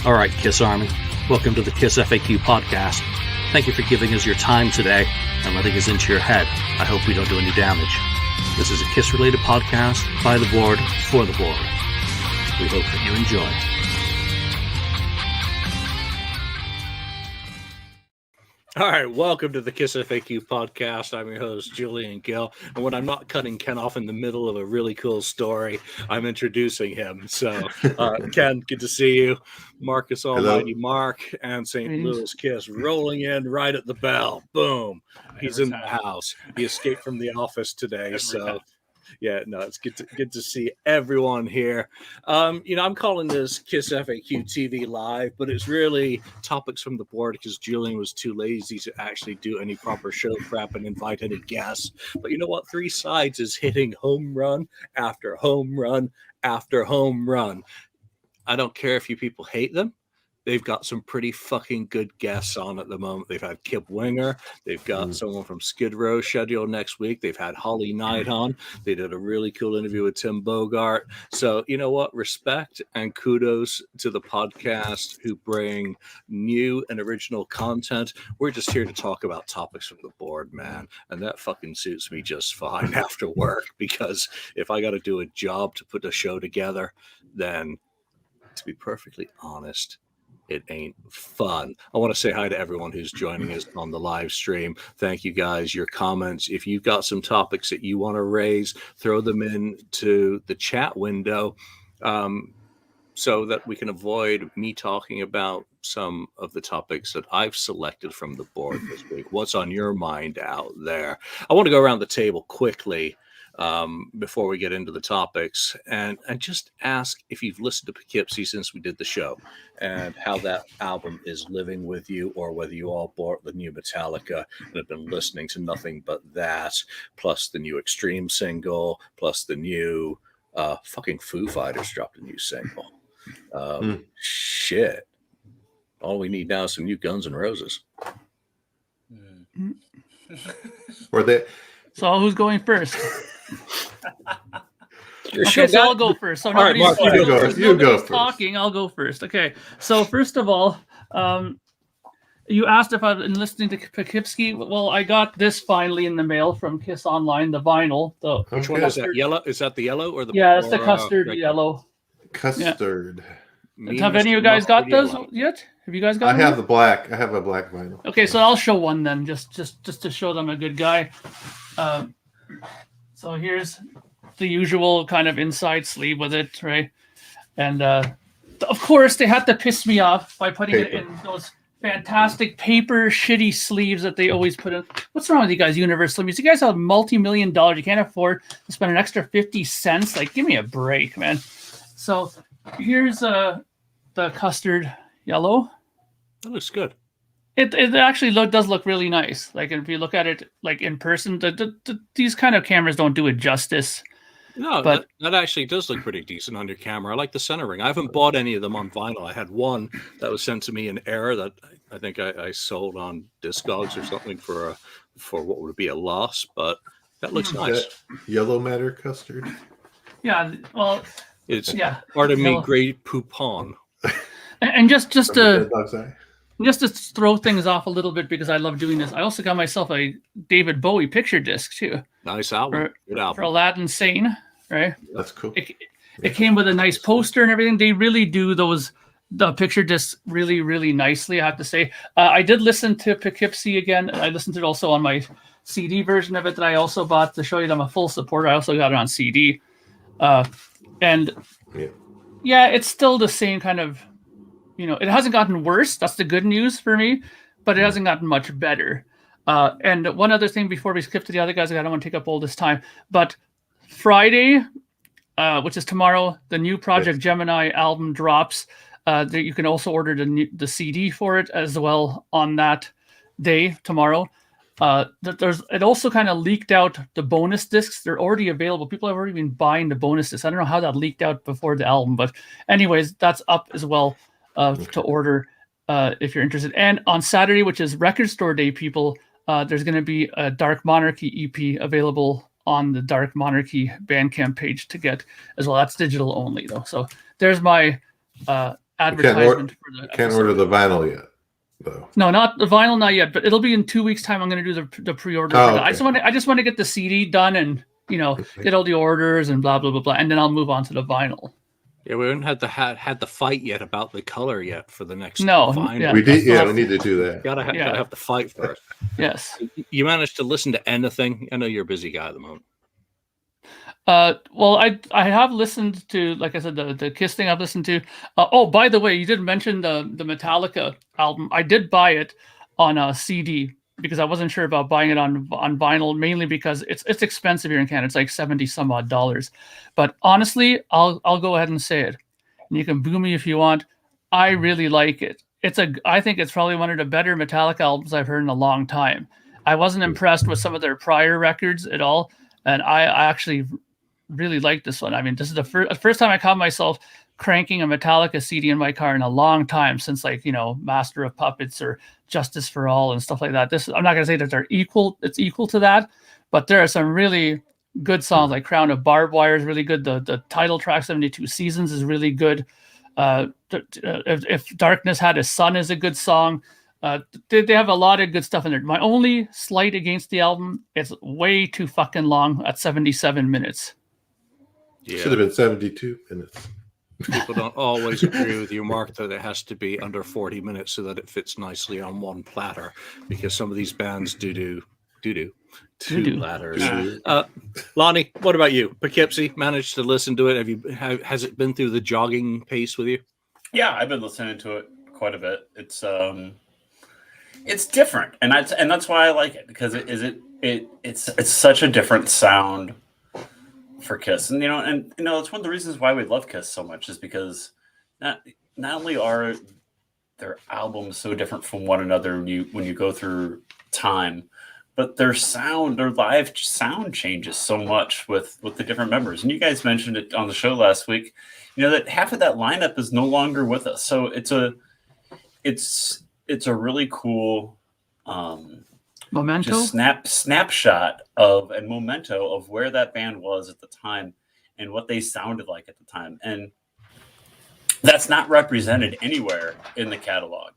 All right, Kiss Army, welcome to the KissFAQ podcast. Thank you for giving us your time today and letting us into your head. I hope we don't do any damage. This is a Kiss-related podcast by the board, for the board. We hope that you enjoy. All right, welcome to the KissFAQ podcast. I'm your host, Julian Gill. And when I'm not cutting Ken off in the middle of a really cool story, I'm introducing him. So, Ken, good to see you. Marcus Almighty Mark and St. Louis Kiss rolling in right at the bell. Boom. He's in the house. He escaped from the office today. Yeah, no, it's good to see everyone here. I'm calling this KissFAQ TV Live, but it's really topics from the board because Julian was too lazy to actually do any proper show prep and invite any guests. But you know what? Three Sides is hitting home run after home run after home run. I don't care if you people hate them. They've got some pretty fucking good guests on at the moment. They've had Kip Winger. They've got someone from Skid Row scheduled next week. They've had Holly Knight on. They did a really cool interview with Tim Bogart. So, you know what? Respect and kudos to the podcast who bring new and original content. We're just here to talk about topics from the board, man. And that fucking suits me just fine after work, because if I got to do a job to put a show together, then to be perfectly honest, it ain't fun. I want to say hi to everyone who's joining us on the live stream. Thank you guys. Your comments, if you've got some topics that you want to raise, throw them into the chat window so that we can avoid me talking about some of the topics that I've selected from the board this week. What's on your mind out there? I want to go around the table quickly before we get into the topics and just ask if you've listened to Poughkeepsie since we did the show and how that album is living with you, or whether you all bought the new Metallica and have been listening to nothing but that, plus the new Extreme single, plus the new fucking Foo Fighters dropped a new single. Shit. All we need now is some new Guns N' Roses. So who's going first? Okay, so I'll go first. So all right, Mark, you go first. Talking, I'll go first. Okay. So first of all, you asked if I've been listening to Poughkeepsie. Well, I got this finally in the mail from Kiss Online, the vinyl. Which one is that? Yellow? Is that the yellow or the? Yeah, it's the custard yellow. Custard. Yeah. Have any of you guys got those yet? Have you guys got? I have the black. I have a black vinyl. Okay, so I'll show one then, just to show them a good guy. So here's the usual kind of inside sleeve with it, right? And of course, they had to piss me off by putting it in those fantastic paper shitty sleeves that they always put in. What's wrong with you guys, Universal Music? You guys have multi-million dollars. You can't afford to spend an extra 50 cents. Like, give me a break, man. So here's the custard yellow. That looks good. It actually does look really nice. Like, if you look at it like in person, these kind of cameras don't do it justice. No, but that actually does look pretty decent on your camera. I like the centering. I haven't bought any of them on vinyl. I had one that was sent to me in error that I think I sold on Discogs or something for what would be a loss, but that looks nice. Yellow matter custard. Yeah, well, it's pardon me, great poupon. And just to throw things off a little bit, because I love doing this, I also got myself a David Bowie picture disc too. Nice album. Good album. For Aladdin Sane, right? That's cool. It came with a nice poster and everything. They really do the picture discs really, really nicely, I have to say. I did listen to Poughkeepsie again. I listened to it also on my CD version of it that I also bought to show you that I'm a full supporter. I also got it on CD. It's still the same kind of, it hasn't gotten worse. That's the good news for me, but it hasn't gotten much better. And one other thing before we skip to the other guys, I don't want to take up all this time, but Friday, which is tomorrow, the new Project Gemini album drops. You can also order the CD for it as well on that day, tomorrow. It also kind of leaked out the bonus discs. They're already available. People have already been buying the bonus discs. I don't know how that leaked out before the album, but anyways, that's up as well to order if you're interested. And on Saturday, which is Record Store Day, people, there's going to be a Dark Monarchy EP available on the Dark Monarchy Bandcamp page to get as well. That's digital only though. So there's my advertisement for the Can't episode. order the vinyl yet, though. No, not the vinyl, not yet, but it'll be in 2 weeks' time. I'm going to do the pre-order. Oh, for that. okay. I just want to get the CD done and get all the orders and blah blah blah blah, and then I'll move on to the vinyl. Yeah, we haven't had the fight yet about the color yet for the next No, vinyl. yeah. We did. Yeah, we need to do that. Gotta have the fight first. Yes. You managed to listen to anything? I know you're a busy guy at the moment. Well, I have listened to, like I said, the Kiss thing I've listened to. Oh, by the way, you did mention the Metallica album. I did buy it on a CD because I wasn't sure about buying it on vinyl, mainly because it's expensive here in Canada. It's like $70 some odd. But honestly, I'll go ahead and say it. And you can boo me if you want. I really like it. I think it's probably one of the better Metallica albums I've heard in a long time. I wasn't impressed with some of their prior records at all, and I actually really like this one. I mean, this is the first time I caught myself cranking a Metallica CD in my car in a long time, since Master of Puppets or Justice for All and stuff like that. I'm not going to say that it's equal to that, but there are some really good songs, like Crown of Barbed Wire is really good. The title track 72 Seasons is really good. If Darkness Had a Sun is a good song. They have a lot of good stuff in there. My only slight against the album, it's way too fucking long at 77 minutes. Yeah. Should have been 72 minutes. People don't always agree with you, Mark, that it has to be under 40 minutes so that it fits nicely on one platter, because some of these bands do two platters. Lonnie, what about you? Poughkeepsie, managed to listen to it? Has it been through the jogging pace with you? Yeah, I've been listening to it quite a bit. It's different, and that's why I like it, because it's such a different sound for Kiss, and it's one of the reasons why we love Kiss so much, is because not only are their albums so different from one another when you go through time, but their live sound changes so much with the different members. And you guys mentioned it on the show last week, that half of that lineup is no longer with us. So it's a really cool memento, just snapshot and memento of where that band was at the time and what they sounded like at the time. And that's not represented anywhere in the catalog.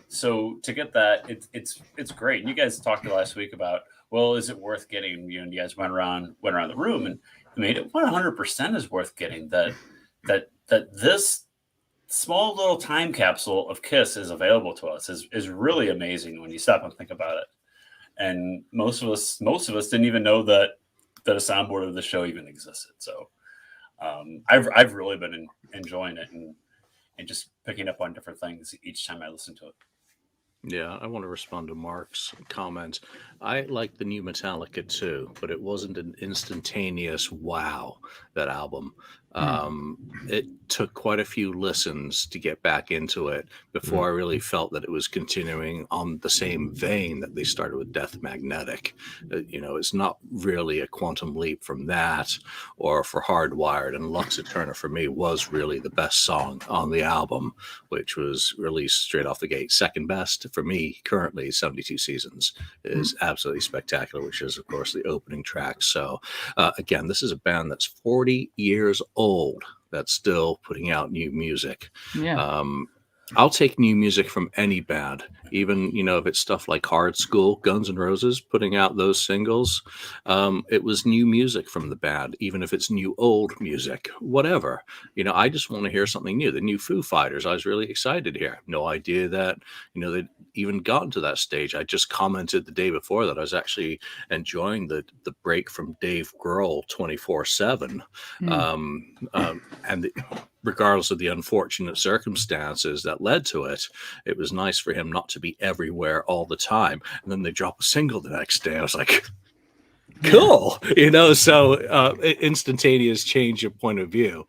So to get that, it's great. And you guys talked last week about, well, is it worth getting? You guys went around the room and made it 100% is worth getting. That this small little time capsule of Kiss is available to us is really amazing when you stop and think about it. And most of us didn't even know that a soundboard of the show even existed. So I've really been enjoying it and just picking up on different things each time I listen to it. Yeah, I want to respond to Mark's comments. I like the new Metallica too, but it wasn't an instantaneous wow, that album. It took quite a few listens to get back into it before I really felt that it was continuing on the same vein that they started with Death Magnetic. It's not really a quantum leap from that or for Hardwired. And Lux Eterna for me was really the best song on the album, which was released straight off the gate. Second best for me currently, 72 Seasons is absolutely spectacular, which is of course the opening track. So again, this is a band that's 40 years old that's still putting out new music. Yeah. I'll take new music from any band, even, if it's stuff like Hard School, Guns N' Roses, putting out those singles. It was new music from the band, even if it's new old music, whatever. I just want to hear something new. The new Foo Fighters, I was really excited to hear. No idea that, they'd even gotten to that stage. I just commented the day before that I was actually enjoying the break from Dave Grohl 24/7. And regardless of the unfortunate circumstances that led to it, it was nice for him not to be everywhere all the time. And then they drop a single the next day. I was like, cool, so instantaneous change of point of view.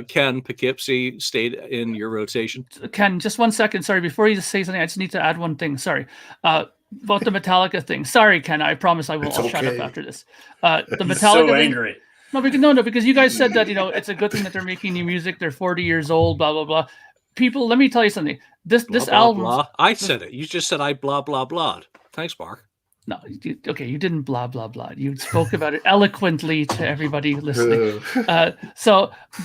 Ken, Poughkeepsie stayed in your rotation? Ken, just 1 second. Sorry, before you say something, I just need to add one thing. Sorry. About the Metallica thing. Sorry, Ken, I promise I'll shut up after this. The Metallica so thing, angry. No, because you guys said that, it's a good thing that they're making new music. They're 40 years old, blah, blah, blah. People, let me tell you something. This album. Blah. I said it. You just said I blah, blah, blah. Thanks, Mark. No, okay, you didn't blah, blah, blah. You spoke about it eloquently to everybody listening. But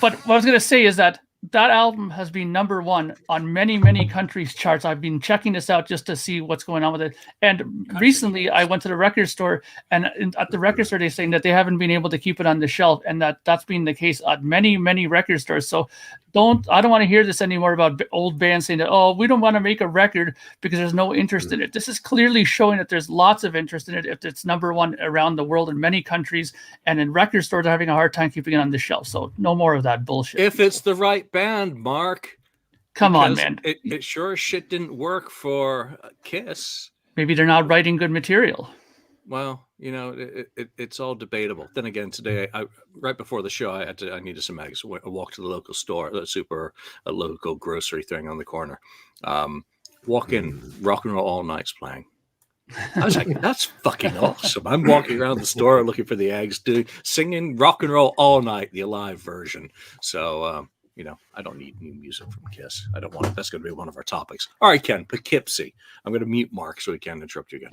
what I was going to say is that that album has been number one on many countries' charts. I've been checking this out just to see what's going on with it. And recently, I went to the record store, and at the record store, they're saying that they haven't been able to keep it on the shelf, and that's been the case at many record stores. So I don't want to hear this anymore about old bands saying that, oh, we don't want to make a record because there's no interest in it. This is clearly showing that there's lots of interest in it if it's number one around the world in many countries, and in record stores are having a hard time keeping it on the shelf. So no more of that bullshit. If it's the right band, Mark. Come on, man. It sure as shit didn't work for Kiss. Maybe they're not writing good material. Well, it's all debatable. Then again, today, right before the show, I needed some eggs. I walked to the local store, a local grocery thing on the corner. Walk in, Rock and Roll All Night's playing. I was like, that's fucking awesome. I'm walking around the store looking for the eggs, singing Rock and Roll All Night, the live version. So, I don't need new music from Kiss. I don't want it. That's going to be one of our topics. All right, Ken, Poughkeepsie. I'm going to mute Mark so he can't interrupt you again.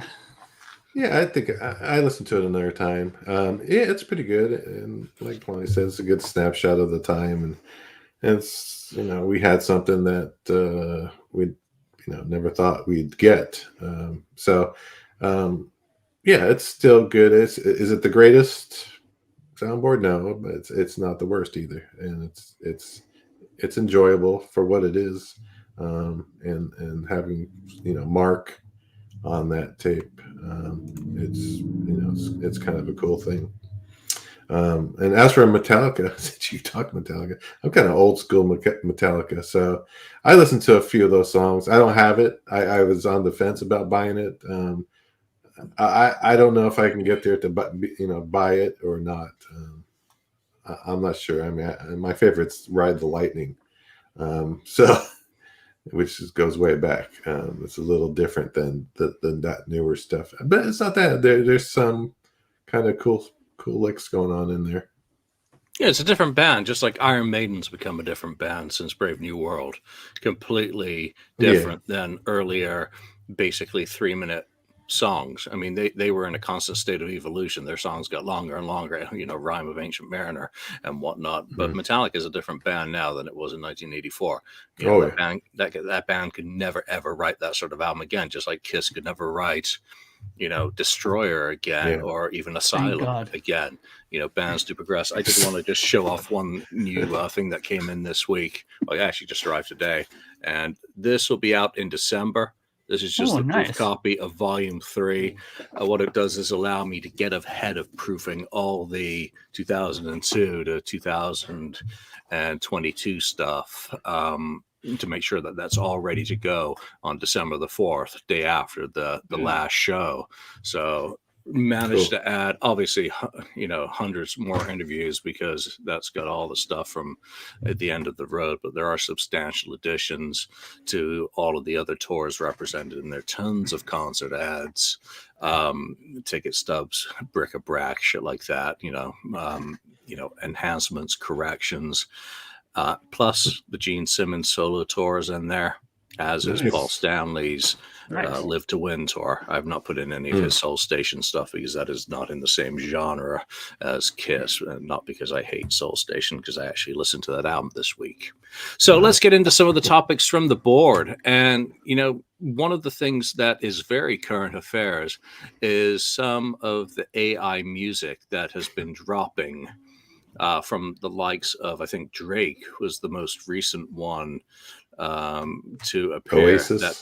Yeah, I think I listened to it another time. Yeah, it's pretty good, and like Lonnie said, it's a good snapshot of the time, and it's we had something that we never thought we'd get. Yeah, it's still good. Is it the greatest soundboard? No, but it's not the worst either, and it's enjoyable for what it is, and having Mark on that tape, it's kind of a cool thing. And as for Metallica, since you talked Metallica, I'm kind of old school Metallica, so I listened to a few of those songs. I don't have it. I was on the fence about buying it. I don't know if I can get there to buy it or not. I'm not sure. I mean, my favorite's Ride the Lightning, which goes way back. It's a little different than that newer stuff, but it's not that. There's some kind of cool licks going on in there. Yeah, it's a different band, just like Iron Maiden's become a different band since Brave New World. Completely different than earlier, basically 3-minute songs. I mean, they were in a constant state of evolution. Their songs got longer and longer, Rime of Ancient Mariner and whatnot. But Metallica is a different band now than it was in 1984. That band could never ever write that sort of album again, just like Kiss could never write Destroyer again, or even Asylum again. Bands do progress. I just want to show off one new thing that came in this week. Well, it actually just arrived today, and this will be out in December. This is just proof copy of Volume 3. What it does is allow me to get ahead of proofing all the 2002 to 2022 stuff, to make sure that that's all ready to go on December the 4th, day after the last show. So managed to add, obviously, hundreds more interviews, because that's got all the stuff from at the end of the road, but there are substantial additions to all of the other tours represented, and there are tons of concert ads, ticket stubs, bric-a-brac, shit like that, enhancements, corrections, plus the Gene Simmons solo tours in there, as is Paul Stanley's Live to Win tour. I've not put in any of his Soul Station stuff, because that is not in the same genre as Kiss, and not because I hate Soul Station, because I actually listened to that album this week. So let's get into some of the topics from the board. And, one of the things that is very current affairs is some of the AI music that has been dropping from the likes of, I think Drake was the most recent one to appear. Oasis. That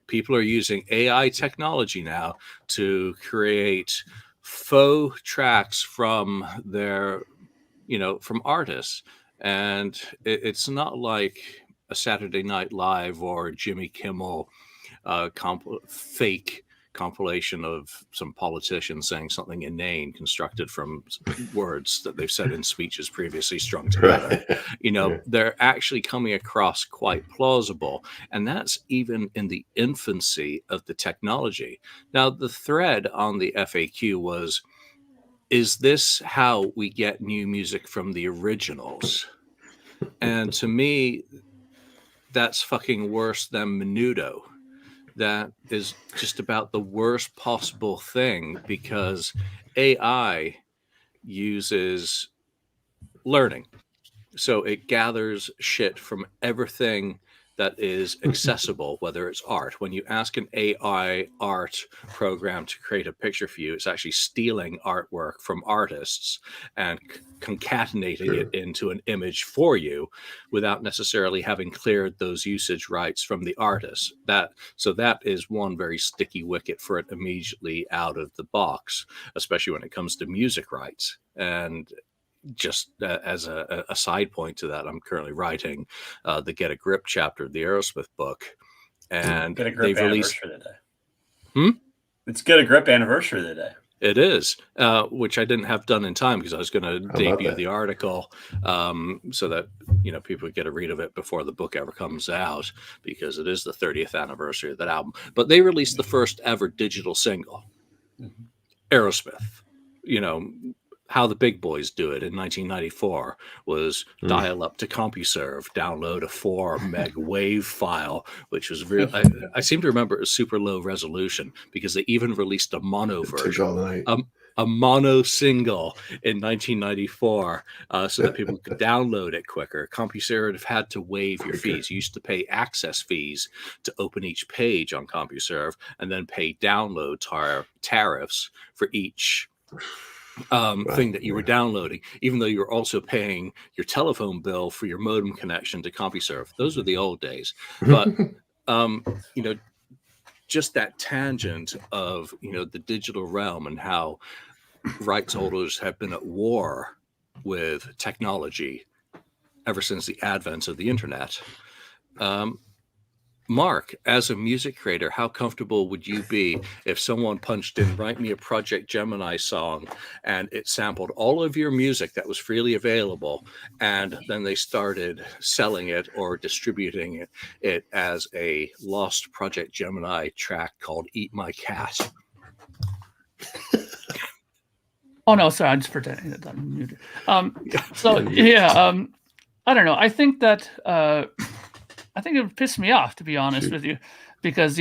people are using AI technology now to create faux tracks from their, from artists. And it's not like a Saturday Night Live or Jimmy Kimmel fake compilation of some politician saying something inane constructed from words that they've said in speeches previously strung together. They're actually coming across quite plausible, and that's even in the infancy of the technology. Now, the thread on the FAQ was, is this how we get new music from the originals? And to me, that's fucking worse than Menudo. That is just about the worst possible thing, because AI uses learning. so it gathers shit from everything that is accessible, whether it's art. When you ask an AI art program to create a picture for you, it's actually stealing artwork from artists and concatenating it into an image for you without necessarily having cleared those usage rights from the artist. That is one very sticky wicket for it immediately out of the box, especially when it comes to music rights. And just as a side point to that, I'm currently writing the Get a Grip chapter of the Aerosmith book, and Get a Grip they've released today. It's Get a Grip anniversary today. It is, which I didn't have done in time because I was going to debut the article so that people would get a read of it before the book ever comes out, because it is the 30th anniversary of that album. But they released the first ever digital single, Aerosmith. How the big boys do it in 1994 was dial up to CompuServe, download a 4 meg WAV file, which was real. I seem to remember it was super low resolution because they even released a mono version, a mono single in 1994, so that people could download it quicker. CompuServe had to waive your fees. You used to pay access fees to open each page on CompuServe, and then pay download tariffs for each thing that you were downloading, even though you were also paying your telephone bill for your modem connection to CompuServe. Those were the old days. But just that tangent of the digital realm and how rights holders have been at war with technology ever since the advent of the internet. Mark, as a music creator, how comfortable would you be if someone punched in, write me a Project Gemini song, and it sampled all of your music that was freely available, and then they started selling it or distributing it as a lost Project Gemini track called Eat My Cat? Oh, no, sorry, I'm just pretending that I'm muted. I don't know. I think that... I think it would piss me off, to be honest with you, because,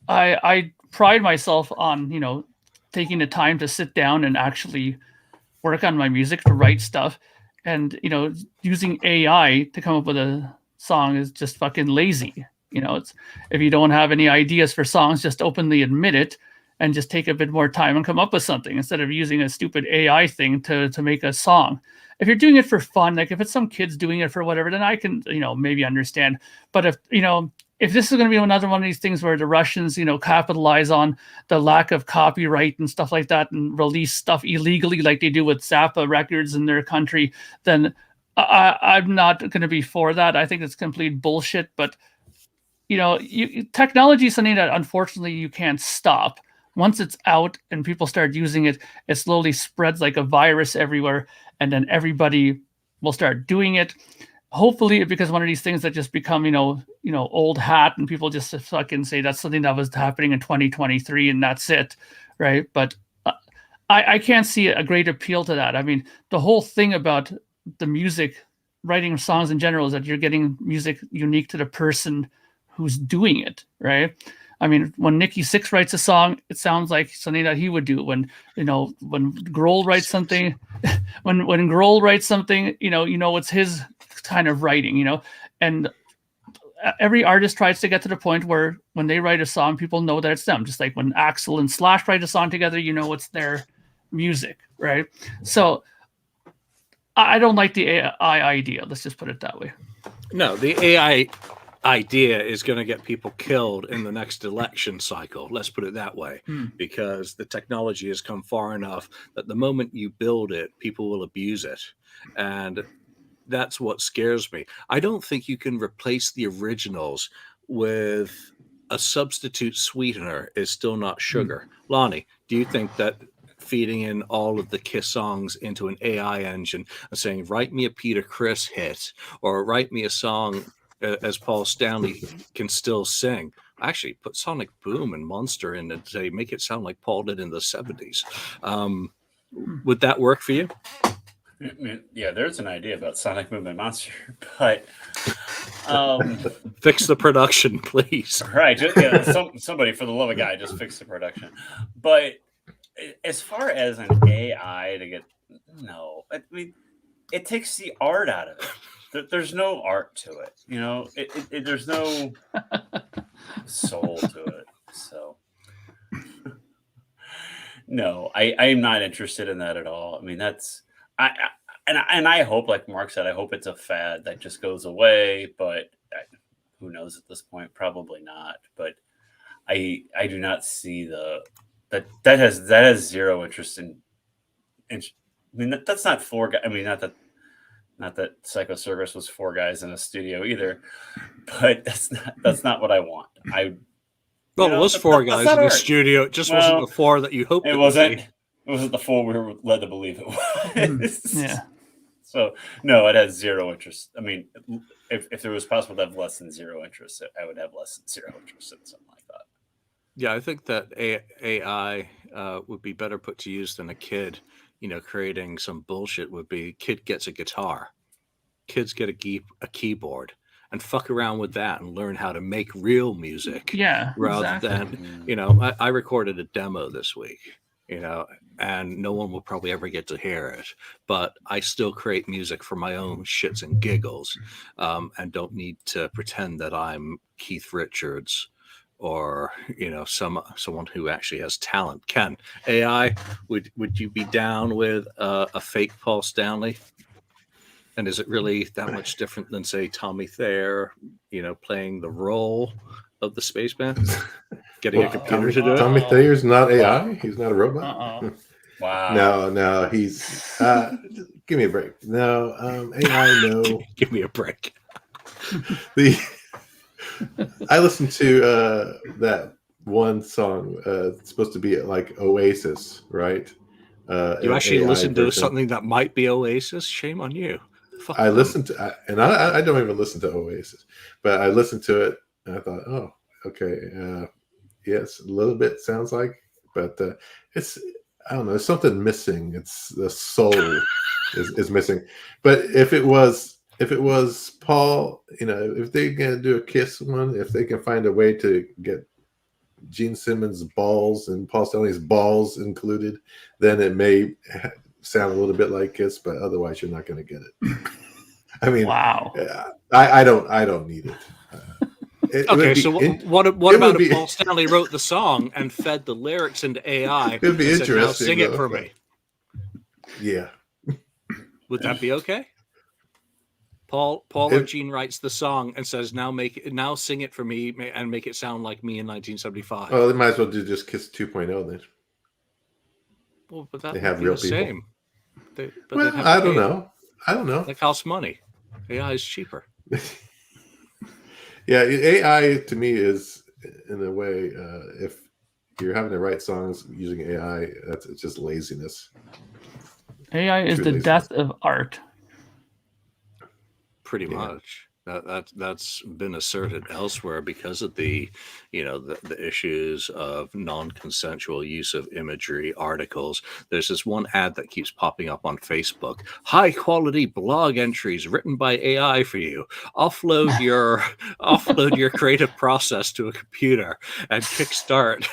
I pride myself on, taking the time to sit down and actually work on my music, to write stuff. And, using AI to come up with a song is just fucking lazy. It's, if you don't have any ideas for songs, just openly admit it and just take a bit more time and come up with something instead of using a stupid AI thing to make a song. If you're doing it for fun, like if it's some kids doing it for whatever, then I can, maybe understand. But if this is going to be another one of these things where the Russians, capitalize on the lack of copyright and stuff like that and release stuff illegally like they do with Zappa records in their country, then I'm not going to be for that. I think it's complete bullshit. But, technology is something that unfortunately you can't stop. Once it's out and people start using it, it slowly spreads like a virus everywhere, and then everybody will start doing it. Hopefully it becomes one of these things that just become, old hat, and people just fucking say that's something that was happening in 2023 and that's it, right? But I can't see a great appeal to that. I mean, the whole thing about the music, writing songs in general, is that you're getting music unique to the person who's doing it, right? I mean, when Nikki Sixx writes a song, it sounds like something that he would do. When Grohl writes something, when Grohl writes something, it's his kind of writing, and every artist tries to get to the point where when they write a song, people know that it's them. Just like when Axl and Slash write a song together, it's their music, right? So I don't like the AI idea. Let's just put it that way. No, the AI idea is going to get people killed in the next election cycle. Let's put it that way, because the technology has come far enough that the moment you build it, people will abuse it. And that's what scares me. I don't think you can replace the originals with a substitute sweetener is still not sugar. Lonnie, do you think that feeding in all of the Kiss songs into an AI engine and saying, write me a Peter Criss hit, or write me a song as Paul Stanley can still sing? Actually, put Sonic Boom and Monster in and say, make it sound like Paul did in the 70s. Would that work for you? Yeah, there's an idea about Sonic Boom and Monster, but fix the production, please. Right. Somebody, for the love of God, just fix the production. But as far as an AI to get, no, I mean, it takes the art out of it. There's no art to it, you know. There's no soul to it. So no, I am not interested in that at all. I mean, and I hope, like Mark said, I hope it's a fad that just goes away. But who knows at this point? Probably not. But I do not see that has zero interest in. I mean, that's not four guys. I mean, not that Psycho Circus was four guys in a studio either, but that's not what I want. Well, it was four guys in the studio. It just wasn't the four that you hoped it wasn't. It wasn't the four we were led to believe it was. Yeah. So no, it has zero interest. I mean, if there was possible to have less than zero interest, I would have less than zero interest in something like that. Yeah, I think that AI would be better put to use than a kid. You know, creating some bullshit would be kid gets a guitar, kids get a keyboard, and fuck around with that and learn how to make real music. Yeah, rather than, you know, I recorded a demo this week, you know, and no one will probably ever get to hear it, but I still create music for my own shits and giggles, and don't need to pretend that I'm Keith Richards or, you know, someone who actually has talent. Ken, AI, would you be down with a fake Paul Stanley? And is it really that much different than, say, Tommy Thayer, you know, playing the role of the spaceman? Getting a computer to do it? Tommy Thayer's not AI? He's not a robot? Wow. No, he's... give me a break. No, AI, no. Give me a break. I listened to that one song. It's supposed to be like Oasis, right? You actually listened to something that might be Oasis? Shame on you. Fuck I them. listened to, and I don't even listen to Oasis, but I listened to it and I thought, oh, okay, yes, a little bit sounds like, but it's, I don't know, there's something missing. It's the soul is missing. But if it was Paul, you know, if they're gonna do a Kiss one, if they can find a way to get Gene Simmons' balls and Paul Stanley's balls included, then it may sound a little bit like Kiss, but otherwise you're not going to get it. I mean, wow. I don't need it. Okay, so what about if Paul Stanley wrote the song and fed the lyrics into AI? It would be interesting. Now sing it for me. Yeah. Would that be okay? Paul or Gene writes the song and says, now sing it for me and make it sound like me in 1975. Oh, they might as well do just Kiss 2.0 then. Well, but that they have real the people. Same. I don't know. That costs money. AI is cheaper. Yeah, AI to me is, in a way, if you're having to write songs using AI, it's just laziness. AI is the death of art. Pretty much. That's been asserted elsewhere because of the issues of non-consensual use of imagery articles. There's this one ad that keeps popping up on Facebook. High quality blog entries written by AI for you. Offload your creative process to a computer and kickstart.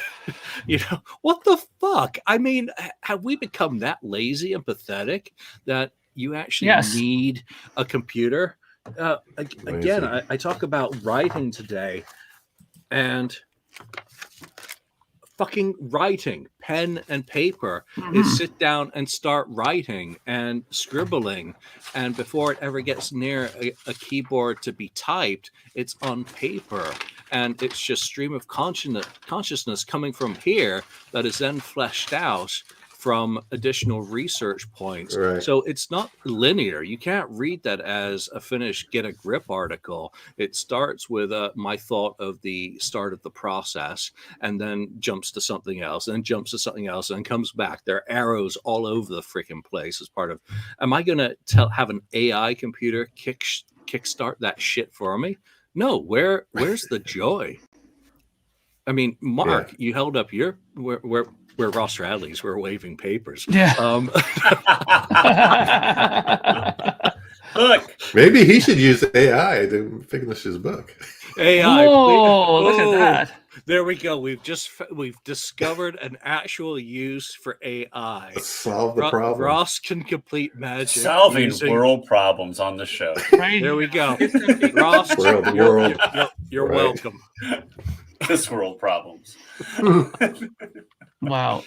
You know, what the fuck? I mean, have we become that lazy and pathetic that you actually need a computer? Again, I talk about writing today, and fucking writing, pen and paper, is sit down and start writing and scribbling, and before it ever gets near a keyboard to be typed, it's on paper, and it's just stream of consciousness coming from here that is then fleshed out from additional research points. Right. So it's not linear. You can't read that as a finished get a grip article. It starts with my thought of the start of the process, and then jumps to something else, and jumps to something else, and comes back. There are arrows all over the freaking place as part of, am I going to have an AI computer kickstart that shit for me? No, where's the joy? I mean, Mark, you held up your, we're Ross Radley's. We're waving papers. Yeah. Look, Maybe he should use AI to finish his book. AI. Oh, look at that. There we go. We've discovered an actual use for AI. Solve the problem. Ross can complete magic. solving using- world problems on the show. Right There we here. go. Ross, World, the you're, world. you're Right. welcome. This world problems. Wow.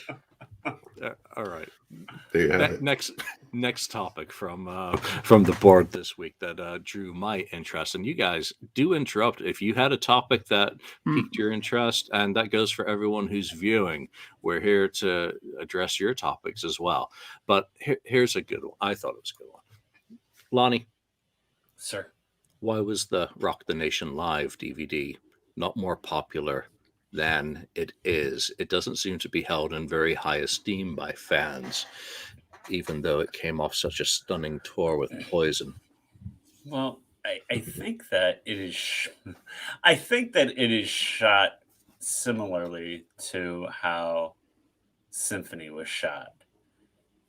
All right. There you have it. Next topic from the board this week that drew my interest, and you guys do interrupt if you had a topic that piqued your interest, and that goes for everyone who's viewing. We're here to address your topics as well. But here's a good one. I thought it was a good one. Lonnie, Sir. why was the Rock the Nation Live DVD not more popular than it is? It doesn't seem to be held in very high esteem by fans, even though it came off such a stunning tour with Poison. Well, I think that it is. I think that it is shot similarly to how Symphony was shot,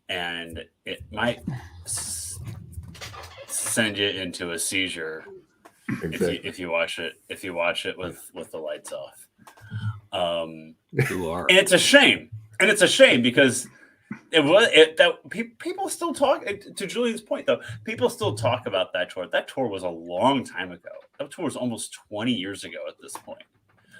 and it might send you into a seizure Exactly. if you watch it. If you watch it with the lights off. Who are? And it's a shame. And it's a shame because people still talk, to Julian's point though, people still talk about that tour. That tour was a long time ago. That tour was almost 20 years ago at this point.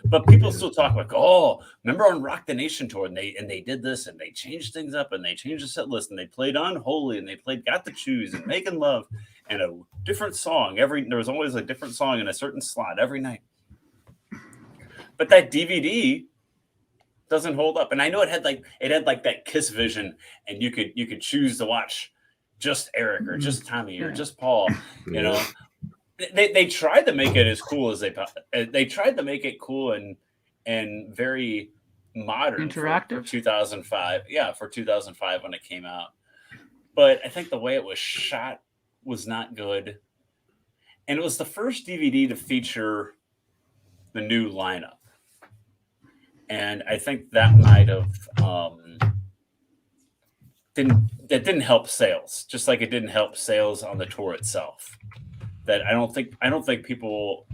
But people still talk like, oh, remember on Rock the Nation tour, and they did this and they changed things up and they changed the set list and they played Unholy and they played Got to Choose and Making Love and a different song there was always a different song in a certain slot every night. But that DVD doesn't hold up. And I know it had like that Kiss vision, and you could choose to watch just Eric or just Tommy or just Paul. You know, they tried to make it as cool as they tried to make it cool and very modern, interactive for 2005. Yeah, for 2005 when it came out. But I think the way it was shot was not good, and it was the first DVD to feature the new lineup. And I think that might have didn't help sales, just like it didn't help sales on the tour itself. That I don't think people,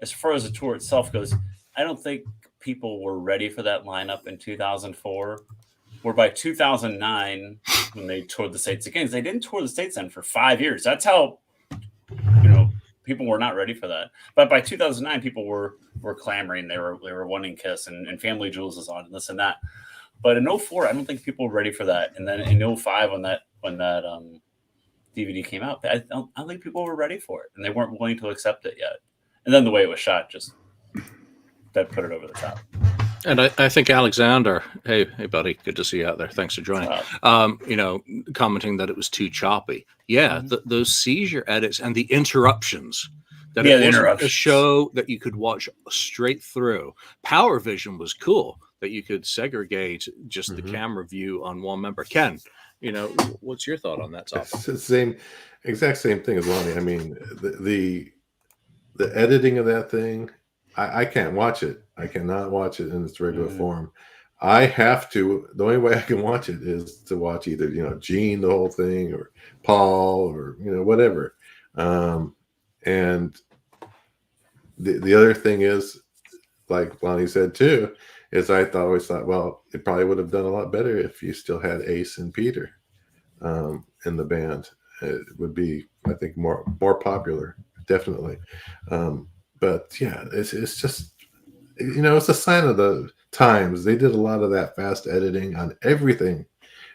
as far as the tour itself goes, I don't think people were ready for that lineup in 2004. Where by 2009, when they toured the States again, they didn't tour the States then for 5 years. That's how, people were not ready for that. But by 2009, people were clamoring. They were wanting Kiss, and Family Jewels is on and this and that. But in 04, I don't think people were ready for that. And then in 05, when that DVD came out, I don't think people were ready for it, and they weren't willing to accept it yet. And then the way it was shot just that put it over the top. And I think Alexander, hey buddy, good to see you out there. Thanks for joining. Commenting that it was too choppy. Yeah, those seizure edits and the interruptions. That it wasn't a show that you could watch straight through. Power Vision was cool that you could segregate just the camera view on one member. Ken, what's your thought on that topic? It's the exact same thing as Lonnie. I mean, the editing of that thing, I can't watch it. I cannot watch it in its regular form. I have to. The only way I can watch it is to watch either Gene the whole thing, or Paul, or whatever. And the other thing is, like Lonnie said too, is I always thought, well, it probably would have done a lot better if you still had Ace and Peter in the band. It would be, I think, more popular, definitely. But yeah, it's just, it's a sign of the times. They did a lot of that fast editing on everything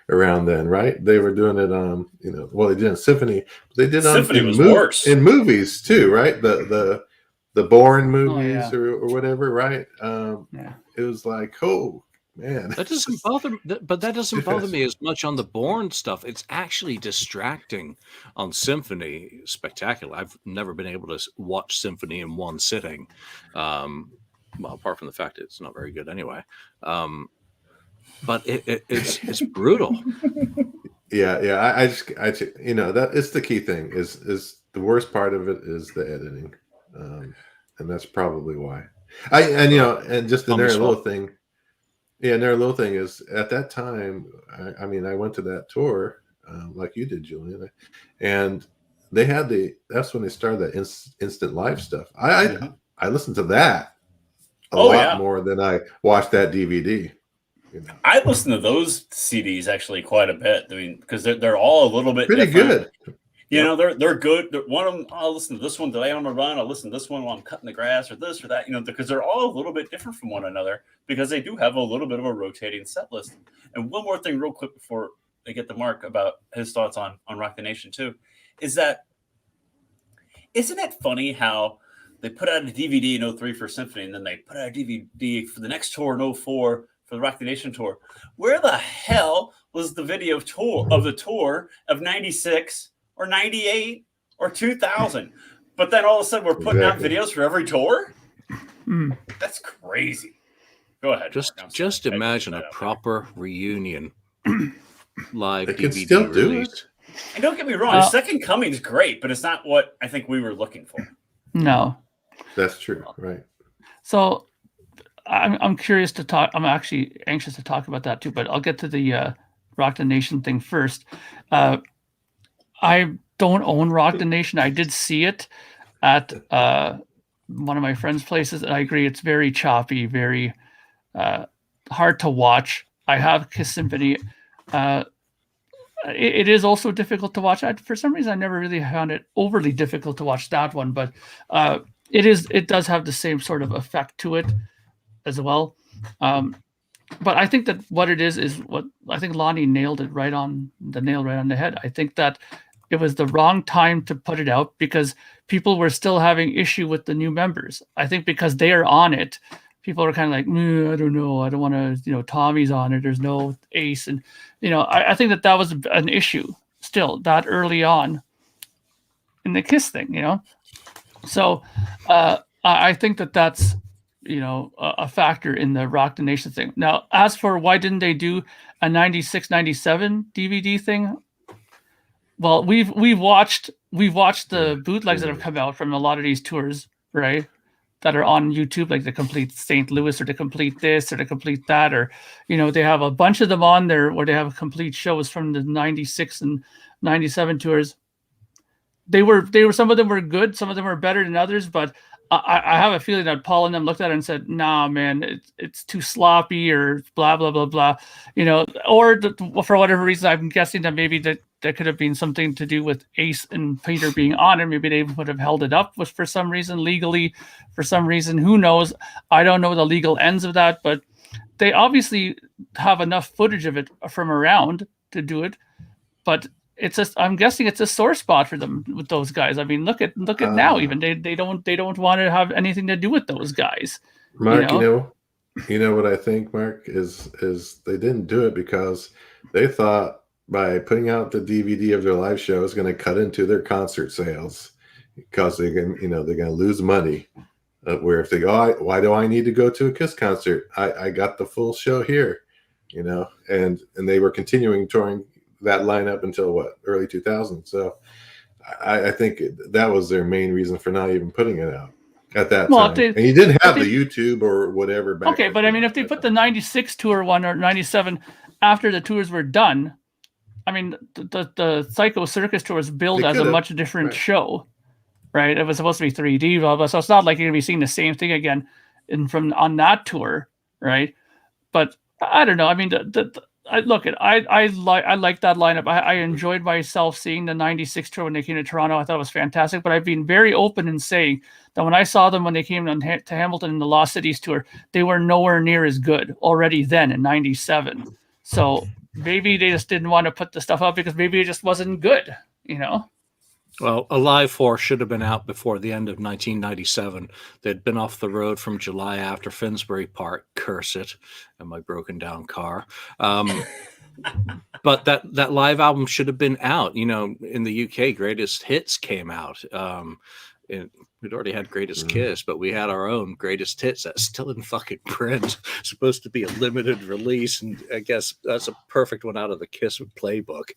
around then, right? They were doing it on, they did in Symphony. But they did Symphony was worse in movies too, right? The Bourne movies or whatever, right? It was like, oh man, that doesn't bother. But that doesn't bother me as much on the Bourne stuff. It's actually distracting on Symphony. Spectacular. I've never been able to watch Symphony in one sitting. Well, apart from the fact it's not very good anyway. But it's brutal. Yeah. I just that is the key thing. Is the worst part of it is the editing, and that's probably why. And just another little thing. Yeah, another little thing is at that time. I went to that tour like you did, Julian, and they had that's when they started that instant live stuff. I listened to that a lot more than I watched that DVD. You know? I listen to those CDs actually quite a bit. I mean, because they're all a little bit pretty different. Good. You know, they're good. One of them, I'll listen to this one today on the run. I'll listen to this one while I'm cutting the grass, or this or that. You know, because they're all a little bit different from one another, because they do have a little bit of a rotating set list. And one more thing, real quick, before I get to Mark about his thoughts on Rock the Nation too, is that isn't it funny how they put out a DVD in 03 for Symphony, and then they put out a DVD for the next tour in 04 for the Rock the Nation tour? Where the hell was the video of the tour of 96 or 98 or 2000? But then all of a sudden we're putting out videos for every tour? That's crazy. Go ahead. Just imagine a proper reunion live they DVD can still do release. it. And don't get me wrong, Second Coming's great, but it's not what I think we were looking for. No. That's true, right? So I'm curious to talk. I'm actually anxious to talk about that too, but I'll get to the Rock the Nation thing first. I don't own Rock the Nation. I did see it at one of my friends' places, and I agree it's very choppy, very hard to watch. I have Kiss Symphony. It is also difficult to watch. For some reason, I never really found it overly difficult to watch that one, but it does have the same sort of effect to it as well. But I think that what it is what I think Lonnie nailed it right on the head. I think that it was the wrong time to put it out because people were still having issue with the new members. I think because they are on it, people are kind of like, I don't know. I don't want to, Tommy's on it. There's no Ace. And, I think that was an issue still that early on in the Kiss thing, So I think that's, a factor in the Rock the Nation thing. Now, as for why didn't they do a 96, 97 DVD thing? Well, we've watched the bootlegs that have come out from a lot of these tours, right? That are on YouTube, like the Complete St. Louis or the Complete this or the Complete that, or they have a bunch of them on there where they have complete shows from the 96 and 97 tours. They were some of them were good, some of them were better than others, but I have a feeling that Paul and them looked at it and said, "Nah, man, it's too sloppy," or blah blah blah blah, or for whatever reason, I'm guessing that maybe that could have been something to do with Ace and Peter being on it. Maybe they would have held it up for some reason legally, for some reason. Who knows? I don't know the legal ends of that, but they obviously have enough footage of it from around to do it. But I'm guessing it's a sore spot for them with those guys. I mean, look at now. Even they don't want to have anything to do with those guys. Mark, you know what I think, Mark, is they didn't do it because they thought by putting out the DVD of their live show is going to cut into their concert sales because they're going to lose money. Where if they go, why do I need to go to a Kiss concert? I got the full show here, and they were continuing touring that lineup until early 2000. So I think that was their main reason for not even putting it out at that time. And you didn't have the YouTube or whatever back. Okay, but I mean, if they put the 96 tour one or 97 after the tours were done, I mean, the Psycho Circus tour was billed as a much different show, right? It was supposed to be 3D, blah, blah. So it's not like you're going to be seeing the same thing again on that tour, right? But I don't know. I mean, I like that lineup. I enjoyed myself seeing the 96 tour when they came to Toronto. I thought it was fantastic, but I've been very open in saying that when I saw them when they came to Hamilton in the Lost Cities tour, they were nowhere near as good already then in 97. So maybe they just didn't want to put the stuff up because maybe it just wasn't good, Well, Alive 4 should have been out before the end of 1997. They'd been off the road from July after Finsbury Park, curse it, and my broken down car. But that live album should have been out. In the UK, Greatest Hits came out. We'd already had Greatest Kiss, but we had our own Greatest Hits that's still in fucking print. Supposed to be a limited release, and I guess that's a perfect one out of the Kiss playbook.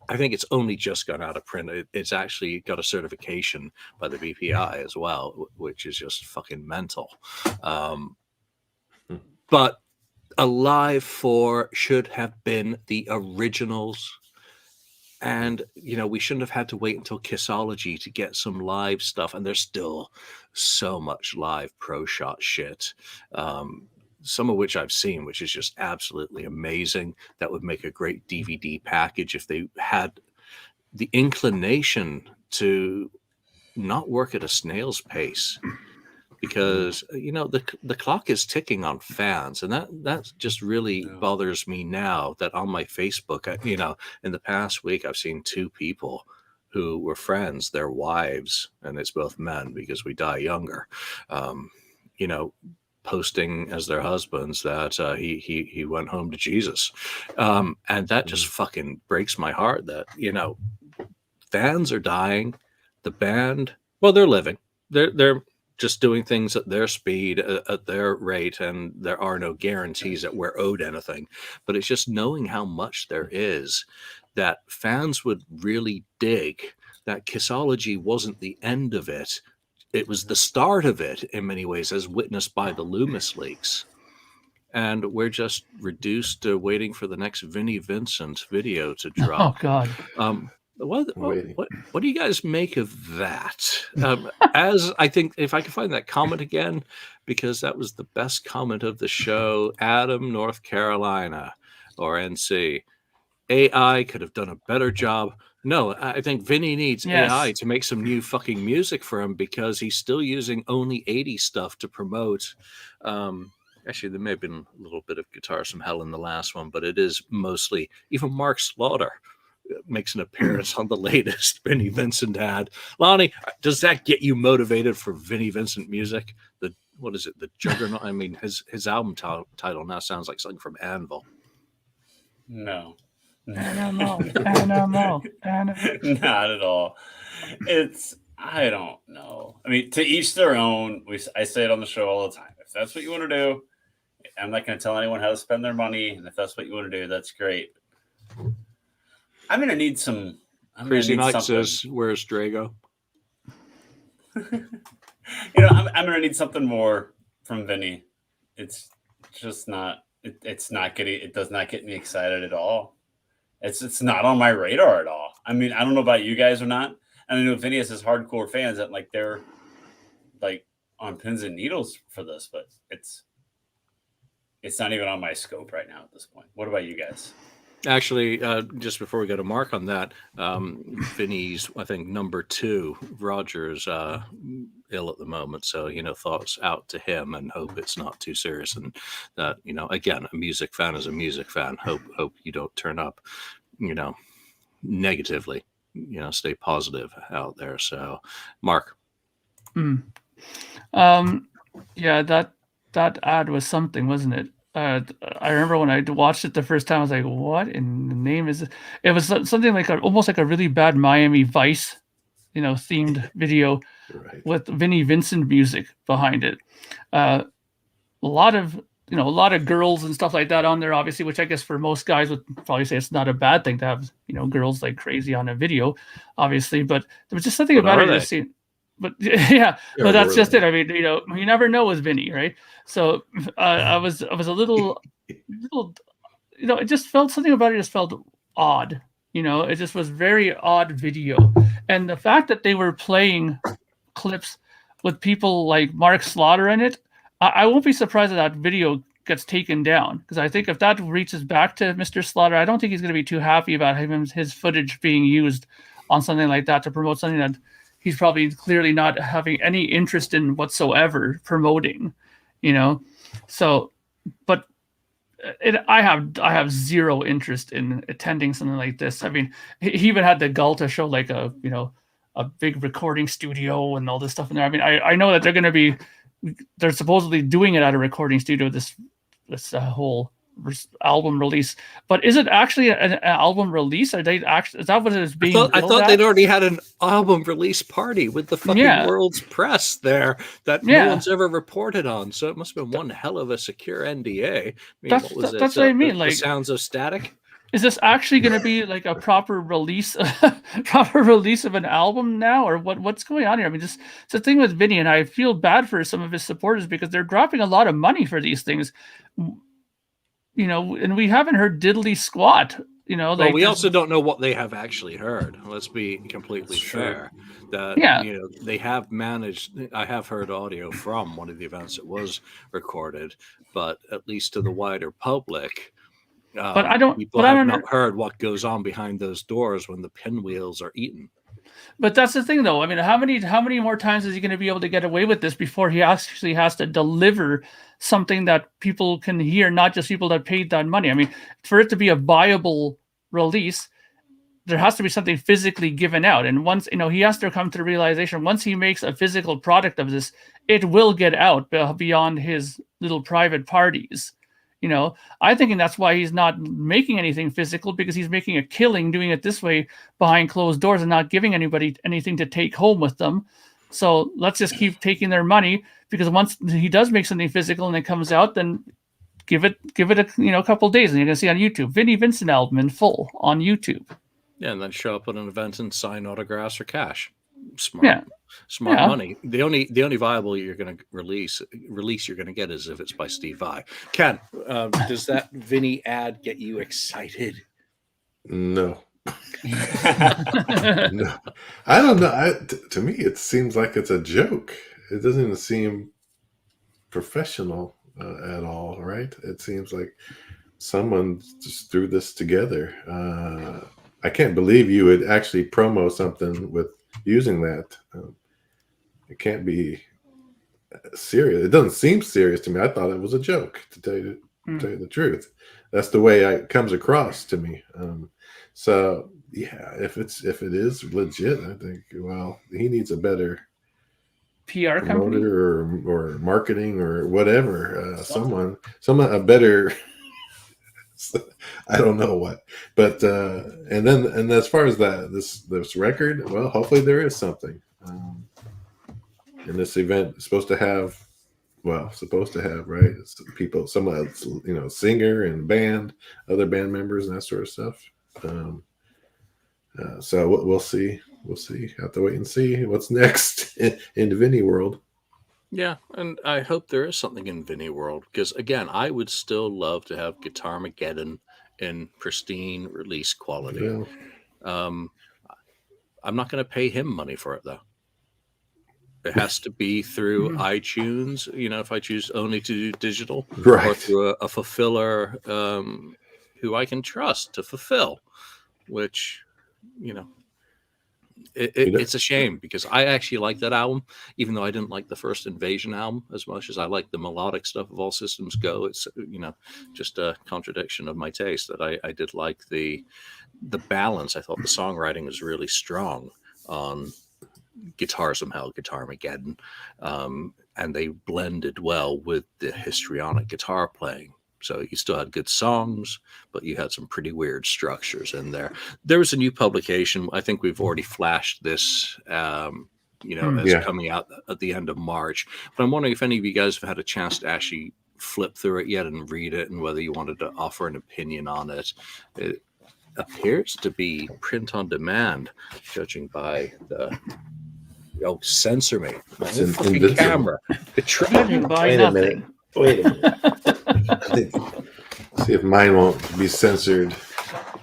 I think it's only just gone out of print. It's actually got a certification by the BPI as well, which is just fucking mental. But Alive 4 should have been the originals And, we shouldn't have had to wait until Kissology to get some live stuff. And there's still so much live pro shot shit. Some of which I've seen, which is just absolutely amazing. That would make a great DVD package if they had the inclination to not work at a snail's pace. Because the clock is ticking on fans, and that just really bothers me now. That on my Facebook, in the past week, I've seen 2 people who were friends, their wives, and it's both men because we die younger. Posting as their husbands that he went home to Jesus, and that just fucking breaks my heart. That fans are dying. The band, well, they're living. They're just doing things at their speed, at their rate, and there are no guarantees that we're owed anything. But it's just knowing how much there is that fans would really dig, that Kissology wasn't the end of it. It was the start of it in many ways, as witnessed by the Loomis leaks. And we're just reduced to waiting for the next Vinnie Vincent video to drop. Oh, God. What do you guys make of that? As I think, if I can find that comment again, because that was the best comment of the show, Adam, North Carolina, or NC. AI could have done a better job. No, I think Vinny needs AI to make some new fucking music for him, because he's still using only 80 stuff to promote. Actually, there may have been a little bit of Guitars from Hell in the last one, but it is mostly, even Mark Slaughter makes an appearance on the latest Vinnie Vincent ad. Lonnie, does that get you motivated for Vinnie Vincent music? What is it? The Juggernaut? I mean, his album title now sounds like something from Anvil. No. Animal. Not at all. I don't know. I mean, to each their own. I say it on the show all the time. If that's what you want to do, I'm not going to tell anyone how to spend their money. And if that's what you want to do, that's great. I'm going to need some. Crazy Knight says, "Where's Drago?" I'm going to need something more from Vinny. It's just not. It's not getting. It does not get me excited at all. It's not on my radar at all. I mean, I don't know about you guys or not. And I know Vinny has his hardcore fans that they're on pins and needles for this, but it's not even on my scope right now at this point. What about you guys? Actually, just before we go to Mark on that, Vinny's, I think, number 2, Roger's ill at the moment. So, thoughts out to him, and hope it's not too serious. And that, again, a music fan is a music fan. Hope you don't turn up, negatively. Stay positive out there. So, Mark. Yeah, that ad was something, wasn't it? I remember when I watched it the first time, I was like, what in the name is it? It was something like almost like a really bad Miami Vice, themed video with Vinnie Vincent music behind it. A lot of girls and stuff like that on there, obviously, which I guess for most guys would probably say it's not a bad thing to have, girls like crazy on a video, obviously. But there was just something about it. Just but but that's just it. I mean, you never know with Vinny, right? So I was a little, it just felt, something about it just felt odd. It just was very odd video. And the fact that they were playing clips with people like Mark Slaughter in it, I won't be surprised that video gets taken down, because I think if that reaches back to Mr. Slaughter, I don't think he's going to be too happy about his footage being used on something like that to promote something that he's probably clearly not having any interest in whatsoever promoting, So, but I have zero interest in attending something like this. I mean, he even had the gall to show like a big recording studio and all this stuff in there. I mean, I know that they're supposedly doing it at a recording studio, this whole album release, but is it actually an album release? Is that what it is being? I thought they'd already had an album release party with the fucking world's press there that no one's ever reported on. So it must have been one hell of a secure NDA. I mean, that's what I mean. The Sounds of Static. Is this actually going to be like a proper release of an album now, or what's going on here? I mean, it's the thing with Vinny, and I feel bad for some of his supporters because they're dropping a lot of money for these things. And we haven't heard diddly squat Well, we also don't know what they have actually heard. Let's be completely fair. That they have managed. I have heard audio from one of the events that was recorded, but at least to the wider public, people have not heard what goes on behind those doors when the pinwheels are eaten. But that's the thing, though. I mean, how many more times is he going to be able to get away with this before he actually has to deliver something that people can hear, not just people that paid that money? I mean, for it to be a viable release, there has to be something physically given out. And once, he has to come to the realization, once he makes a physical product of this, it will get out beyond his little private parties. I think that's why he's not making anything physical, because he's making a killing doing it this way behind closed doors and not giving anybody anything to take home with them. So let's just keep taking their money, because once he does make something physical and it comes out, then give it a couple of days and you're going to see on YouTube, Vinnie Vincent album in full on YouTube. Yeah, and then show up at an event and sign autographs for cash. Smart money. The only viable you're going to release you're going to get is if it's by Steve Vai. Ken, does that Vinnie ad get you excited? No. No. I don't know. To me, it seems like it's a joke. It doesn't even seem professional at all, right? It seems like someone just threw this together. I can't believe you would actually promo something with using that. It can't be serious. It doesn't seem serious to me. I thought it was a joke, to tell you the truth. That's the way it comes across to me. So yeah, if it is legit, I think, well, he needs a better PR company or marketing or whatever. Someone a better. I don't know what, but and as far as this record, well, hopefully there is something. And this event is supposed to have, right? It's people, someone, singer and band, other band members and that sort of stuff. So we'll see. We'll see. Have to wait and see what's next in the Vinnie world. Yeah, and I hope there is something in Vinnie world, because again, I would still love to have Guitarmageddon in pristine release quality. Yeah. I'm not going to pay him money for it though. It has to be through iTunes. If I choose only to do digital, right, or through a fulfiller who I can trust to fulfill. Which, it's a shame, because I actually like that album, even though I didn't like the first Invasion album as much as I like the melodic stuff of All Systems Go. It's just a contradiction of my taste that I did like the balance. I thought the songwriting was really strong on Guitars from Hell, Guitarmageddon, and they blended well with the histrionic guitar playing. So you still had good songs, but you had some pretty weird structures in there. There was a new publication. I think we've already flashed this, as coming out at the end of March. But I'm wondering if any of you guys have had a chance to actually flip through it yet and read it, and whether you wanted to offer an opinion on it. It appears to be print on demand, judging by the... Oh, censor me. It's in camera. Wait a minute. See if mine won't be censored.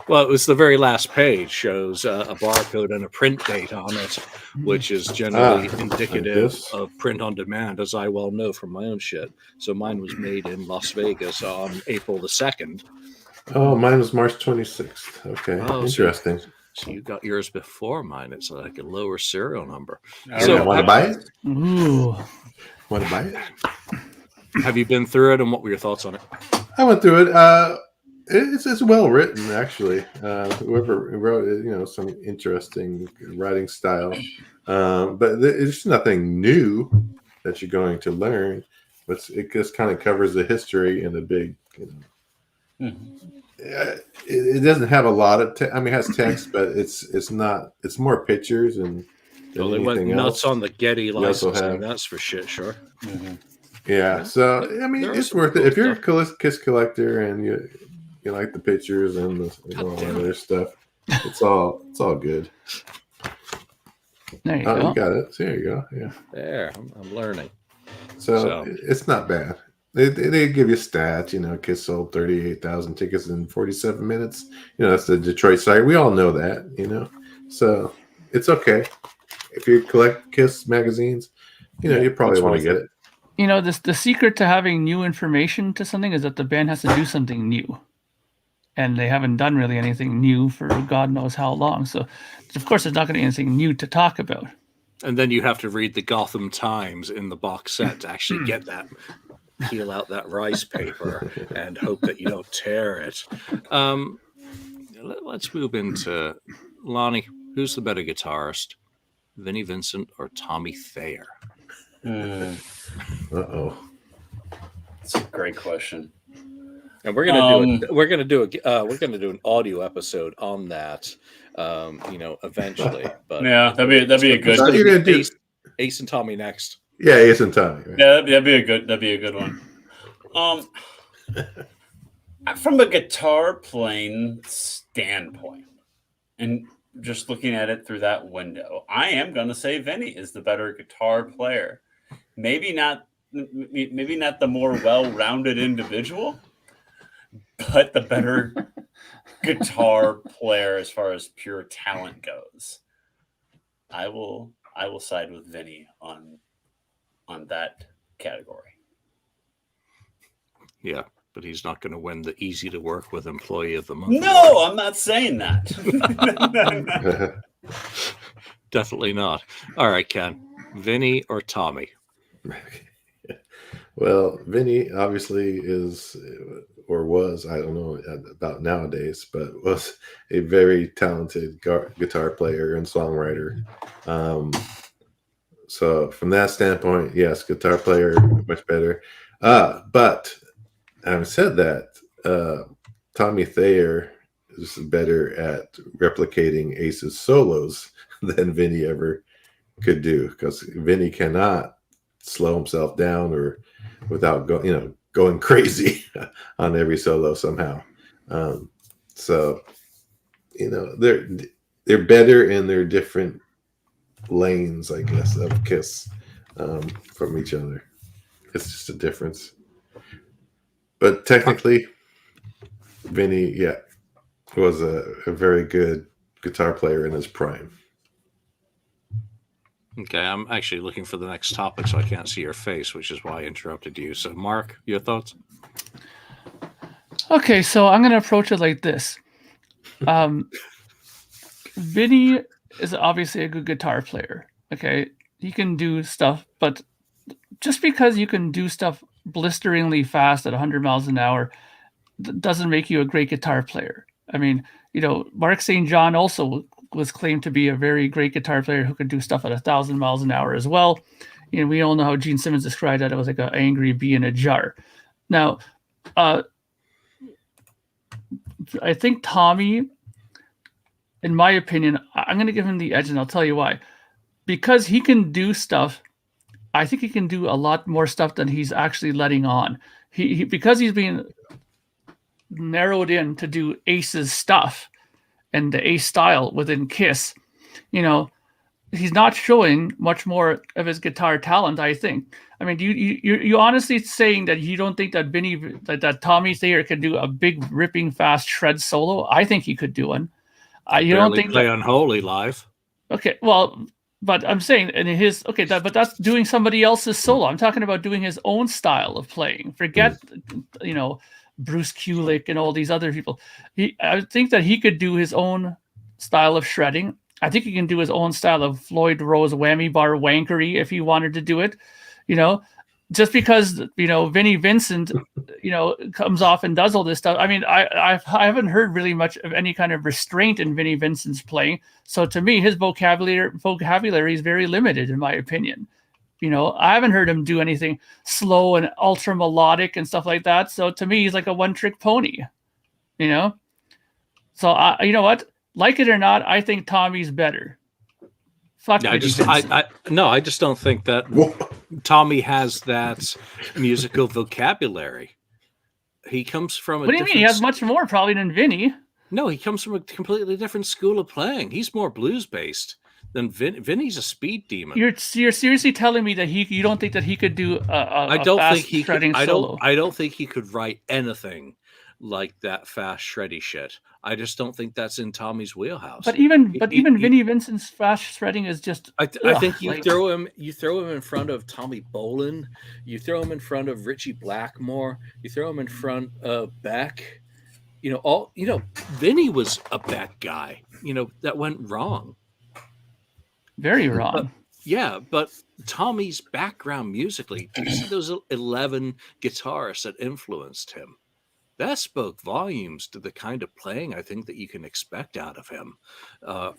Well, it was the very last page, shows a barcode and a print date on it, which is generally indicative of print on demand, as I well know from my own shit. So mine was made in Las Vegas on April the 2nd. Oh, mine was March 26th. Okay, interesting. So you got yours before mine. It's like a lower serial number. So want to buy it? Ooh. Want to buy it? Have you been through it, and what were your thoughts on it? I went through it. It's well written, actually. Whoever wrote it, some interesting writing style. But there's nothing new that you're going to learn. But it just kind of covers the history in a big, it doesn't have a lot of it has text, but it's not. It's more pictures and. Well, they went nuts on the Getty licensing. That's for shit, sure. Mm-hmm. Yeah, so it's worth it if you're a Kiss collector and you like the pictures and all that other stuff. It's all good. There you go. You got it. So there you go. Yeah. There, I'm learning. So it's not bad. They give you stats. Kiss sold 38,000 tickets in 47 minutes. That's the Detroit site. We all know that. So it's okay if you collect Kiss magazines. You probably want to get it. The secret to having new information to something is that the band has to do something new. And they haven't done really anything new for God knows how long. So, of course, there's not going to be anything new to talk about. And then you have to read the Gotham Times in the box set to actually get that, peel out that rice paper and hope that you don't tear it. Let's move into Lonnie. Who's the better guitarist, Vinnie Vincent or Tommy Thayer? Uh-oh. That's a great question. And we're gonna do an audio episode on that, eventually. But yeah, that'd be a good. So you're gonna do Ace and Tommy next. Yeah, Ace and Tommy. Right? Yeah, that'd be a good one. From a guitar playing standpoint, and just looking at it through that window, I am gonna say Vinny is the better guitar player. Maybe not the more well-rounded individual, but the better guitar player as far as pure talent goes. I will side with Vinny on that category. Yeah, but he's not going to win the easy to work with employee of the month. No, I'm not saying that. Definitely not. All right, Ken. Vinny or Tommy? Well, Vinny obviously is, or was, I don't know about nowadays, but was a very talented guitar player and songwriter. So from that standpoint, yes, guitar player, much better. But having said that, Tommy Thayer is better at replicating Ace's solos than Vinny ever could do, because Vinny cannot slow himself down or without going crazy on every solo somehow. So they're better in their different lanes, I guess, of Kiss from each other. It's just a difference. But technically, Vinny, was a very good guitar player in his prime. Okay, I'm actually looking for the next topic, so I can't see your face, which is why I interrupted you. So, Mark, your thoughts? Okay, so I'm going to approach it like this. Vinny is obviously a good guitar player. Okay, he can do stuff, but just because you can do stuff blisteringly fast at 100 miles an hour doesn't make you a great guitar player. I mean, Mark St. John also was claimed to be a very great guitar player who could do stuff at 1,000 miles an hour as well. We all know how Gene Simmons described that. It was like an angry bee in a jar. Now, I think Tommy, in my opinion, I'm going to give him the edge, and I'll tell you why. Because he can do stuff, I think he can do a lot more stuff than he's actually letting on. Because he's being narrowed in to do Ace's stuff and the Ace style within Kiss, he's not showing much more of his guitar talent, I think. I mean, you honestly saying that you don't think that that Tommy Thayer could do a big ripping fast shred solo? I think he could do one. You don't think play Unholy live? Okay, well, but I'm saying but that's doing somebody else's solo. I'm talking about doing his own style of playing. Forget, Bruce Kulick and all these other people. I think that he could do his own style of shredding. I think he can do his own style of Floyd Rose whammy bar wankery if he wanted to do it. Just because Vinnie Vincent comes off and does all this stuff. I mean, I haven't heard really much of any kind of restraint in Vinnie Vincent's playing. So to me, his vocabulary is very limited, in my opinion. I haven't heard him do anything slow and ultra melodic and stuff like that. So to me, he's like a one-trick pony. So you know what? Like it or not, I think Tommy's better. Fuck. I just don't think that Tommy has that musical vocabulary. He comes from What do you mean? He has much more probably than Vinny. No, he comes from a completely different school of playing. He's more blues based. then Vinny's a speed demon. You're seriously telling me that you don't think that he could do I a don't fast think he shredding could. solo? I don't think he could write anything like that fast shreddy shit. I just don't think that's in Tommy's wheelhouse. But even Vinnie Vincent's fast shredding is just. I think you throw him in front of Tommy Bolin, you throw him in front of Richie Blackmore, you throw him in front of Beck. Vinny was a Beck guy. That went wrong. Very wrong. But Tommy's background musically, do you see those 11 guitarists that influenced him? That spoke volumes to the kind of playing I think that you can expect out of him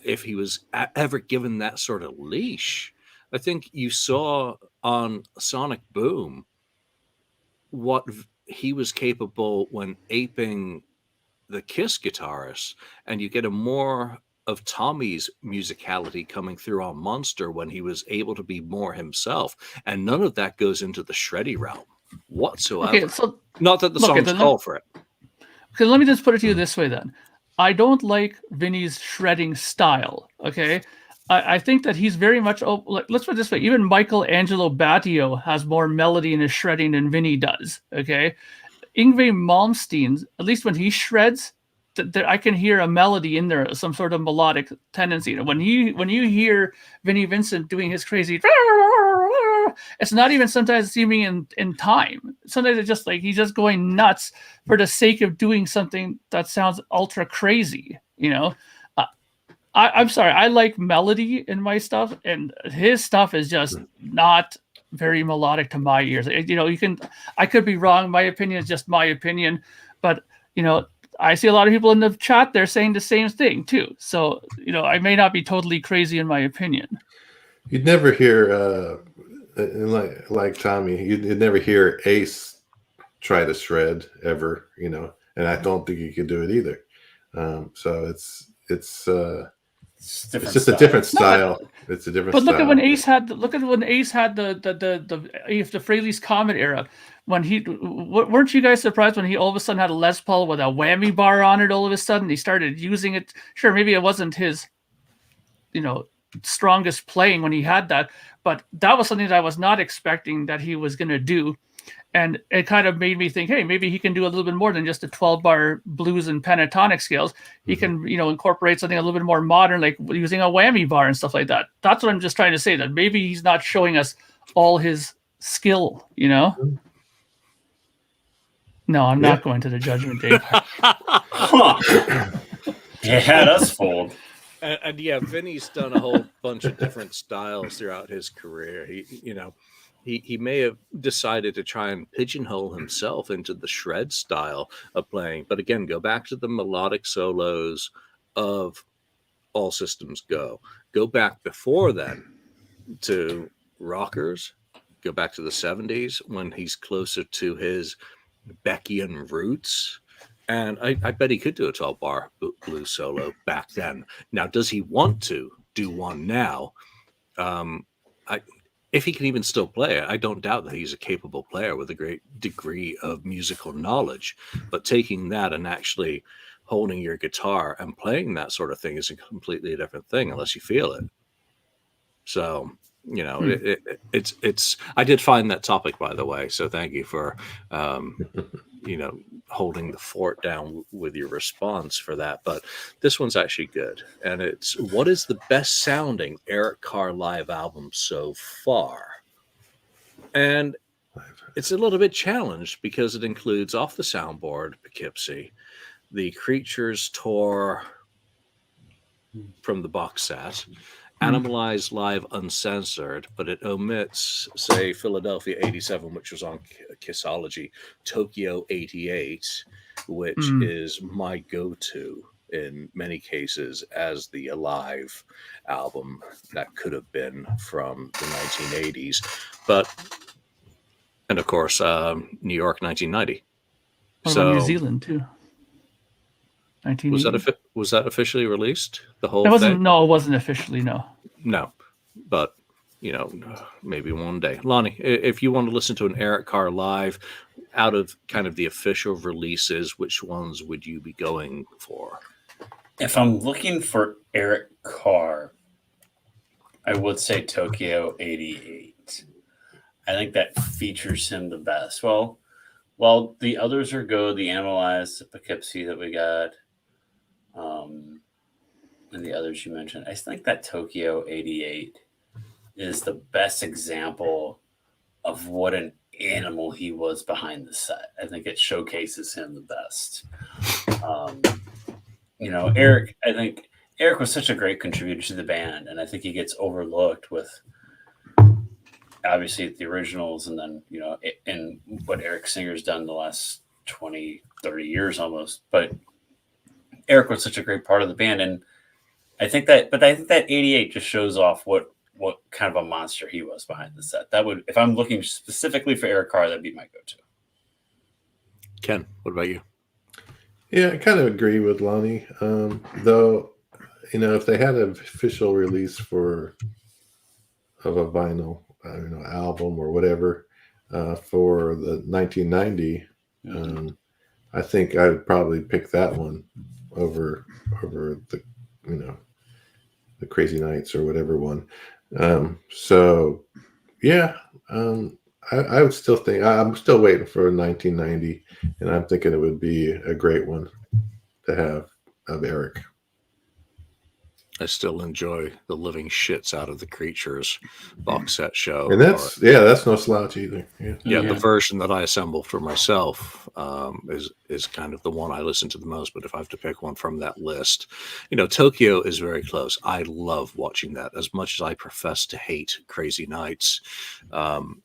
if he was ever given that sort of leash. I think you saw on Sonic Boom what he was capable when aping the Kiss guitarists, and you get a more of Tommy's musicality coming through on Monster when he was able to be more himself, and none of that goes into the shreddy realm whatsoever. Okay, so not that the songs call for it. Okay, let me just put it to you this way then. I don't like Vinny's shredding style. Okay, I think that he's very much. Let's put it this way: even Michelangelo Battio has more melody in his shredding than Vinny does. Okay, Yngwie Malmsteen, at least when he shreds, I can hear a melody in there, some sort of melodic tendency. When you hear Vinnie Vincent doing his crazy, it's not even sometimes seeming in time. Sometimes it's just like he's just going nuts for the sake of doing something that sounds ultra crazy. I'm sorry, I like melody in my stuff, and his stuff is just not very melodic to my ears. I could be wrong. My opinion is just my opinion, but I see a lot of people in the chat there saying the same thing too. So, I may not be totally crazy in my opinion. You'd never hear, like Tommy, you'd never hear Ace try to shred ever, and I don't think he could do it either. So it's just a different style. It's a different style. But look at when Ace had the Fraley's Comet era. When weren't you guys surprised when he all of a sudden had a Les Paul with a whammy bar on it? All of a sudden, he started using it. Sure, maybe it wasn't his, strongest playing when he had that, but that was something that I was not expecting that he was going to do, and it kind of made me think, hey, maybe he can do a little bit more than just the 12-bar blues and pentatonic scales. He can, incorporate something a little bit more modern, like using a whammy bar and stuff like that. That's what I'm just trying to say. That maybe he's not showing us all his skill. No, I'm not going to the Judgment Day. You had us fooled. And Vinny's done a whole bunch of different styles throughout his career. He may have decided to try and pigeonhole himself into the shred style of playing. But again, go back to the melodic solos of All Systems Go. Go back before then to Rockers. Go back to the 70s when he's closer to his Beckian roots. And I bet he could do a 12-bar blues solo back then. Now, does he want to do one now? If he can even still play it, I don't doubt that he's a capable player with a great degree of musical knowledge. But taking that and actually holding your guitar and playing that sort of thing is a completely different thing unless you feel it. So, it's. I did find that topic, by the way. So thank you for, holding the fort down with your response for that. But this one's actually good. And it's, what is the best sounding Eric Carr live album so far? And it's a little bit challenged because it includes Off the Soundboard, Poughkeepsie, the Creatures tour from the box set, Animalized Live Uncensored, but it omits, say, Philadelphia 87, which was on Kissology, Tokyo 88, which is my go-to in many cases as the Alive album that could have been from the 1980s. And of course, New York 1990. So New Zealand too. Was that officially released? The whole thing? Thing? No, it wasn't officially. No, but maybe one day. Lonnie, if you want to listen to an Eric Carr live, out of kind of the official releases, which ones would you be going for? If I'm looking for Eric Carr, I would say Tokyo 88. I think that features him the best. Well, while the others are good, the Analyze, the Poughkeepsie that we got, and the others you mentioned, I think that Tokyo 88 is the best example of what an animal he was behind the set. I think it showcases him the best. Eric, I think Eric was such a great contributor to the band, and I think he gets overlooked with obviously the originals and then, and what Eric Singer's done the last 20, 30 years almost. But Eric was such a great part of the band. And I think that 88 just shows off what kind of a monster he was behind the set. That would, if I'm looking specifically for Eric Carr, that'd be my go-to. Ken, what about you? Yeah, I kind of agree with Lonnie. Though, if they had an official release of a vinyl, album or whatever, for the 1990, I think I would probably pick that one over the the Crazy Nights or whatever one. I would still think I'm still waiting for 1990, and I'm thinking it would be a great one to have of Eric. I still enjoy the living shits out of the Creatures box set show. And that's no slouch either. Yeah, the version that I assembled for myself is kind of the one I listen to the most. But if I have to pick one from that list, Tokyo is very close. I love watching that as much as I profess to hate Crazy Nights.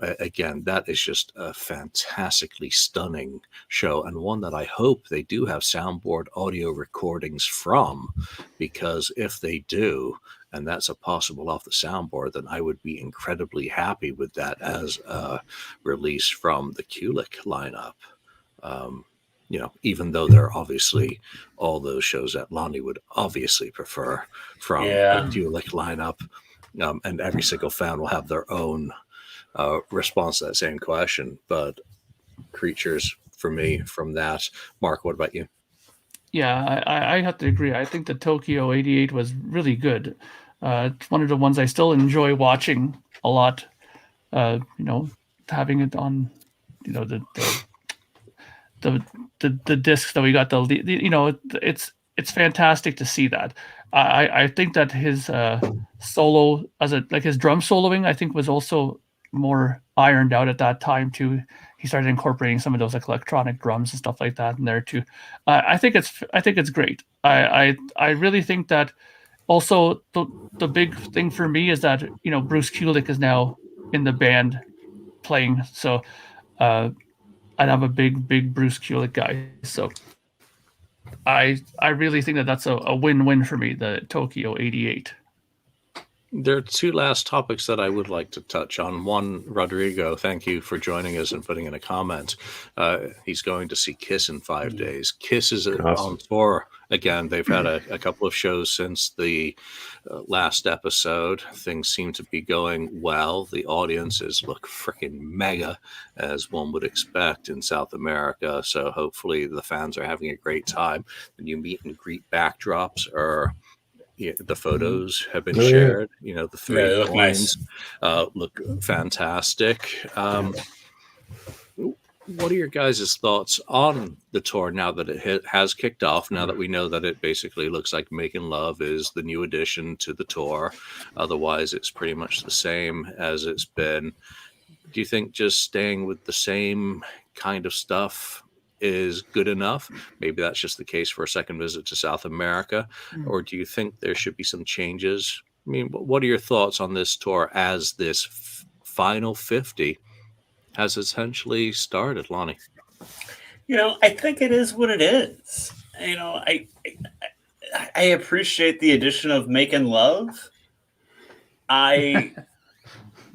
Again, that is just a fantastically stunning show, and one that I hope they do have soundboard audio recordings from, because if they do, and that's a possible off the soundboard, then I would be incredibly happy with that as a release from the Kulik lineup. Even though they're obviously all those shows that Lonnie would obviously prefer from the Kulik lineup, and every single fan will have their own response to that same question. But Creatures for me from that. Mark, what about you? Yeah, I have to agree. I think the Tokyo 88 was really good. It's one of the ones I still enjoy watching a lot. Having it on, the discs that we got. It's fantastic to see that. I think that his solo his drum soloing, I think, was also more ironed out at that time too. He started incorporating some of those electronic drums and stuff like that in there too. I think it's great. I really think that also the big thing for me is that Bruce Kulick is now in the band playing. So I'm a big Bruce Kulick guy. So I really think that that's a win-win for me. The Tokyo 88. There are two last topics that I would like to touch on. One, Rodrigo, thank you for joining us and putting in a comment. He's going to see Kiss in 5 days. Kiss is on tour again. They've had a couple of shows since the last episode. Things seem to be going well. The audiences look freaking mega, as one would expect in South America. So hopefully the fans are having a great time. The new meet and greet backdrops are... Yeah, the photos have been shared. The three look coins nice. Look fantastic. What are your guys' thoughts on the tour now that it has kicked off? Now that we know that it basically looks like Making Love is the new addition to the tour. Otherwise, it's pretty much the same as it's been. Do you think just staying with the same kind of stuff is good enough? Maybe that's just the case for a second visit to South America. Or do you think there should be some changes? I mean, what are your thoughts on this tour as this final 50 has essentially started, Lonnie? I think it is what it is. I appreciate the addition of Making Love. I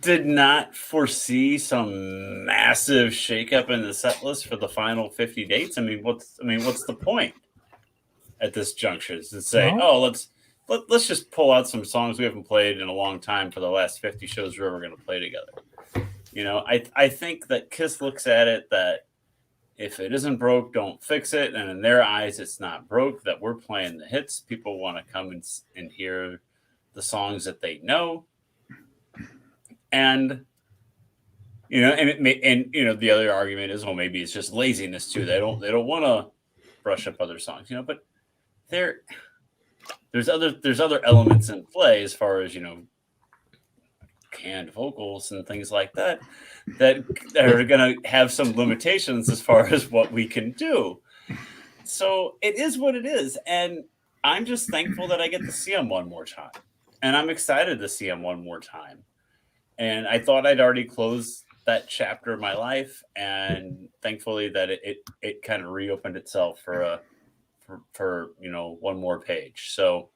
did not foresee some massive shakeup in the set list for the final 50 dates. What's the point at this juncture? Is to say, let's just pull out some songs we haven't played in a long time for the last 50 shows we're ever going to play together. I think that Kiss looks at it that if it isn't broke, don't fix it. And in their eyes, it's not broke, that we're playing the hits. People want to come and hear the songs that they know. And and the other argument is, well, maybe it's just laziness too. They don't want to brush up other songs, but there's other elements in play as far as canned vocals and things like that are going to have some limitations as far as what we can do. So it is what it is, and I'm just thankful that I get to see him one more time, and I'm excited to see him one more time. And I thought I'd already closed that chapter of my life, and thankfully that it kind of reopened itself for one more page. So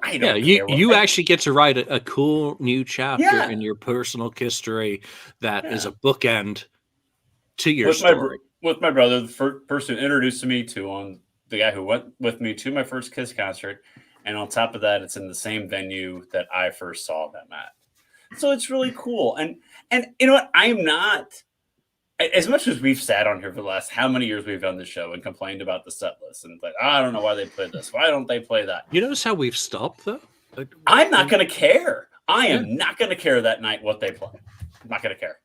I don't care. You actually get to write a cool new chapter in your personal history that is a bookend to your story. With my brother, the first person introduced me to the guy who went with me to my first Kiss concert, and on top of that, it's in the same venue that I first saw them at. So it's really cool. And you know what? I'm not, as much as we've sat on here for the last how many years we've done the show and complained about the set list and like, I don't know why they play this. Why don't they play that? You notice how we've stopped though? I'm not going to care. I am not going to care that night what they play. I'm not going to care.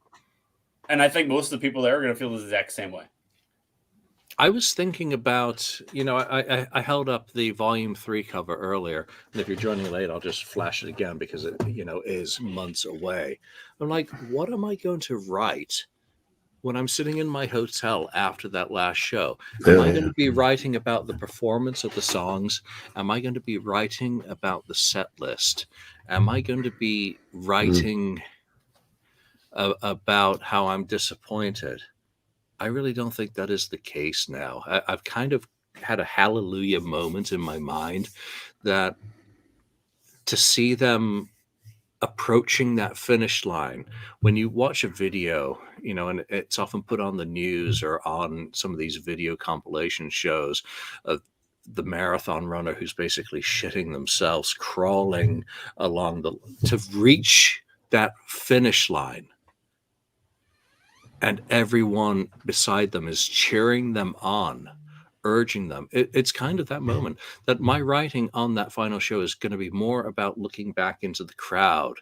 And I think most of the people there are going to feel the exact same way. I was thinking about, I held up the volume 3 cover earlier, and if you're joining late, I'll just flash it again because it, is months away. I'm like, what am I going to write when I'm sitting in my hotel after that last show? Am I going to be writing about the performance of the songs? Am I going to be writing about the set list? Am I going to be writing about how I'm disappointed? I really don't think that is the case now. I've kind of had a hallelujah moment in my mind that to see them approaching that finish line, when you watch a video, and it's often put on the news or on some of these video compilation shows of the marathon runner who's basically shitting themselves, crawling along to reach that finish line. And everyone beside them is cheering them on, urging them. It's kind of that moment that my writing on that final show is going to be more about looking back into the crowd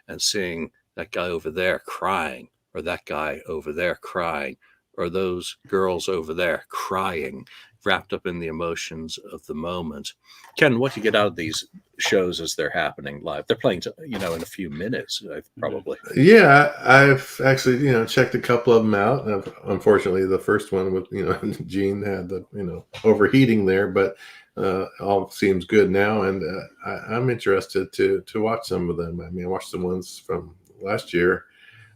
and seeing that guy over there crying, or that guy over there crying, or those girls over there crying, wrapped up in the emotions of the moment. Ken, what do you get out of these shows as they're happening live? They're playing, in a few minutes, probably. Yeah, I've actually, checked a couple of them out. Unfortunately, the first one with, Gene had the, overheating there, but all seems good now. And I'm interested to watch some of them. I mean, I watched the ones from last year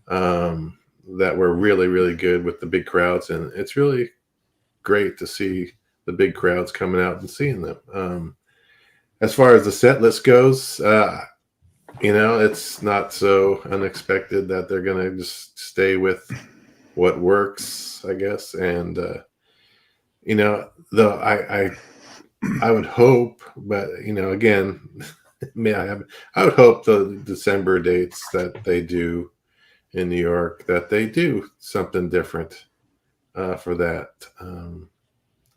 that were really, really good with the big crowds. And it's really great to see the big crowds coming out and seeing them. As far as the set list goes, it's not so unexpected that they're going to just stay with what works, I guess. And, though I would hope, but, again, I would hope the December dates that they do in New York, that they do something different for that.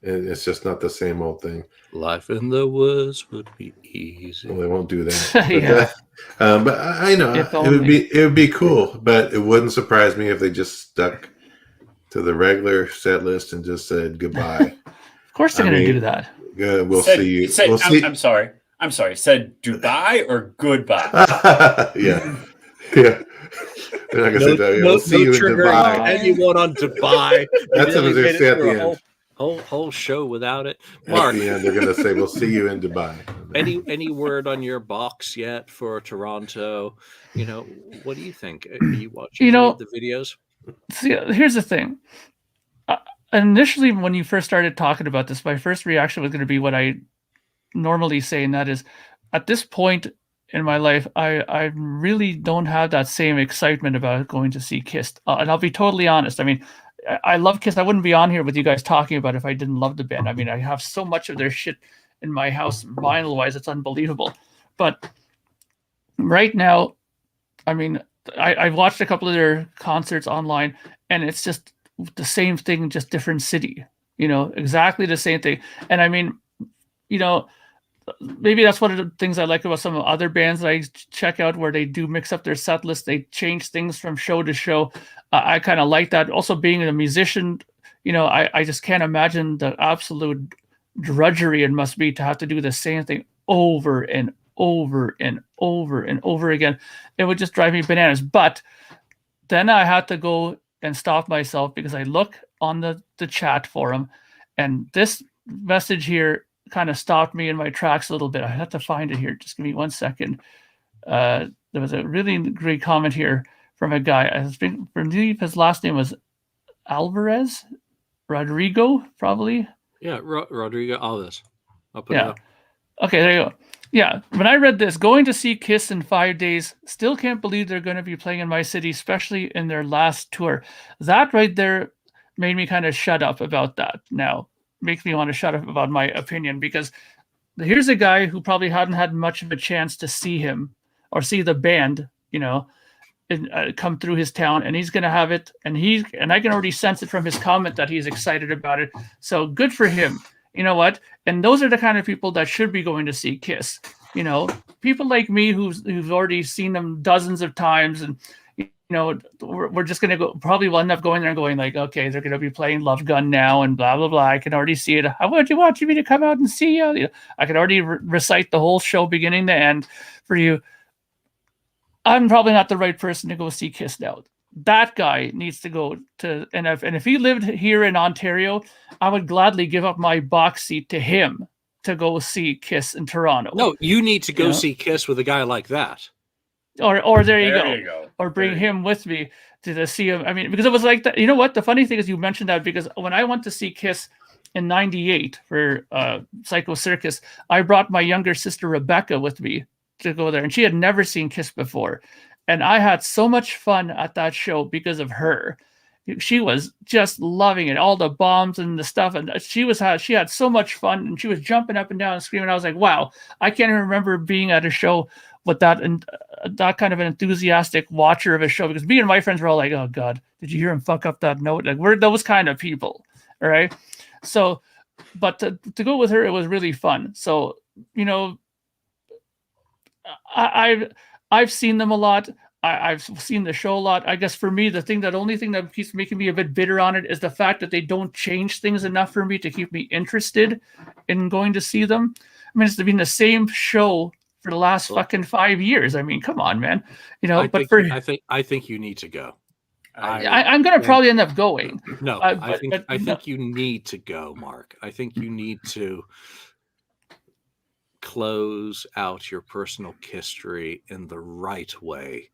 It's just not the same old thing. Life in the woods would be easy. Well, they won't do that. But I know it would be cool, but it wouldn't surprise me if they just stuck to the regular set list and just said goodbye. Of course they're going to do that. Good. We'll see you. I'm sorry. Said Dubai or goodbye? Yeah. They're not going to say that. We'll see you in Dubai. Anyone on Dubai? That's what they're saying at the end. Whole show without it. Mark, at the end, they're going to say, "We'll see you in Dubai." Any word on your box yet for Toronto? What do you think? Are you watching the videos? See, here's the thing. Initially, when you first started talking about this, my first reaction was going to be what I normally say, and that is, at this point in my life, I really don't have that same excitement about going to see Kiss. And I'll be totally honest. I mean, I love Kiss. I wouldn't be on here with you guys talking about it if I didn't love the band. I mean, I have so much of their shit in my house, vinyl-wise, it's unbelievable. But right now, I mean, I've watched a couple of their concerts online, and it's just the same thing, just different city. Exactly the same thing. And I mean, maybe that's one of the things I like about some other bands that I check out, where they do mix up their set list. They change things from show to show. I kind of like that. Also, being a musician, I just can't imagine the absolute drudgery it must be to have to do the same thing over and over and over and over again. It would just drive me bananas. But then I had to go and stop myself, because I look on the chat forum, and this message here kind of stopped me in my tracks a little bit. I have to find it here. Just give me 1 second. There was a really great comment here from a guy. I believe his last name was Alvarez, Rodrigo, probably. Yeah, Rodrigo Alves. I'll put it Yeah. up. Okay, there you go. Yeah, when I read this, going to see Kiss in 5 days, still can't believe they're going to be playing in my city, especially in their last tour. That right there made me kind of shut up about that. Now, makes me want to shut up about my opinion, because here's a guy who probably hadn't had much of a chance to see him or see the band, come through his town, and he's going to have it. And I can already sense it from his comment that he's excited about it. So good for him. You know what? And those are the kind of people that should be going to see Kiss. People like me who've already seen them dozens of times, and we're just going to go. Probably will end up going there and going like, okay, they're going to be playing Love Gun now and blah blah blah. I can already see it. How would you want me to come out and see you? I can already recite the whole show beginning to end for you. I'm probably not the right person to go see Kiss now. That guy needs to go to, and if he lived here in Ontario, I would gladly give up my box seat to him to go see Kiss in Toronto. No, you need to go see Kiss with a guy like that. Or there you There go. you go. Or bring him with me to see him. I mean, because it was like that. You know what? The funny thing is, you mentioned that, because when I went to see Kiss in '98 for Psycho Circus, I brought my younger sister Rebecca with me to go there, and she had never seen Kiss before. And I had so much fun at that show because of her. She was just loving it, all the bombs and the stuff, and she had so much fun, and she was jumping up and down and screaming. I was like, wow, I can't even remember being at a show with that and that kind of an enthusiastic watcher of a show, because me and my friends were all like, oh god, did you hear him fuck up that note? Like, we're those kind of people, all right? So, but to go with her, it was really fun. So, I've seen them a lot. I've seen the show a lot. I guess for me, the only thing that keeps making me a bit bitter on it is the fact that they don't change things enough for me to keep me interested in going to see them. I mean, it's been the same show for the last fucking 5 years. I mean, come on, man. I think you need to go. I'm going to probably end up going. No, I think you need to go, Mark. I think you need to close out your personal history in the right way,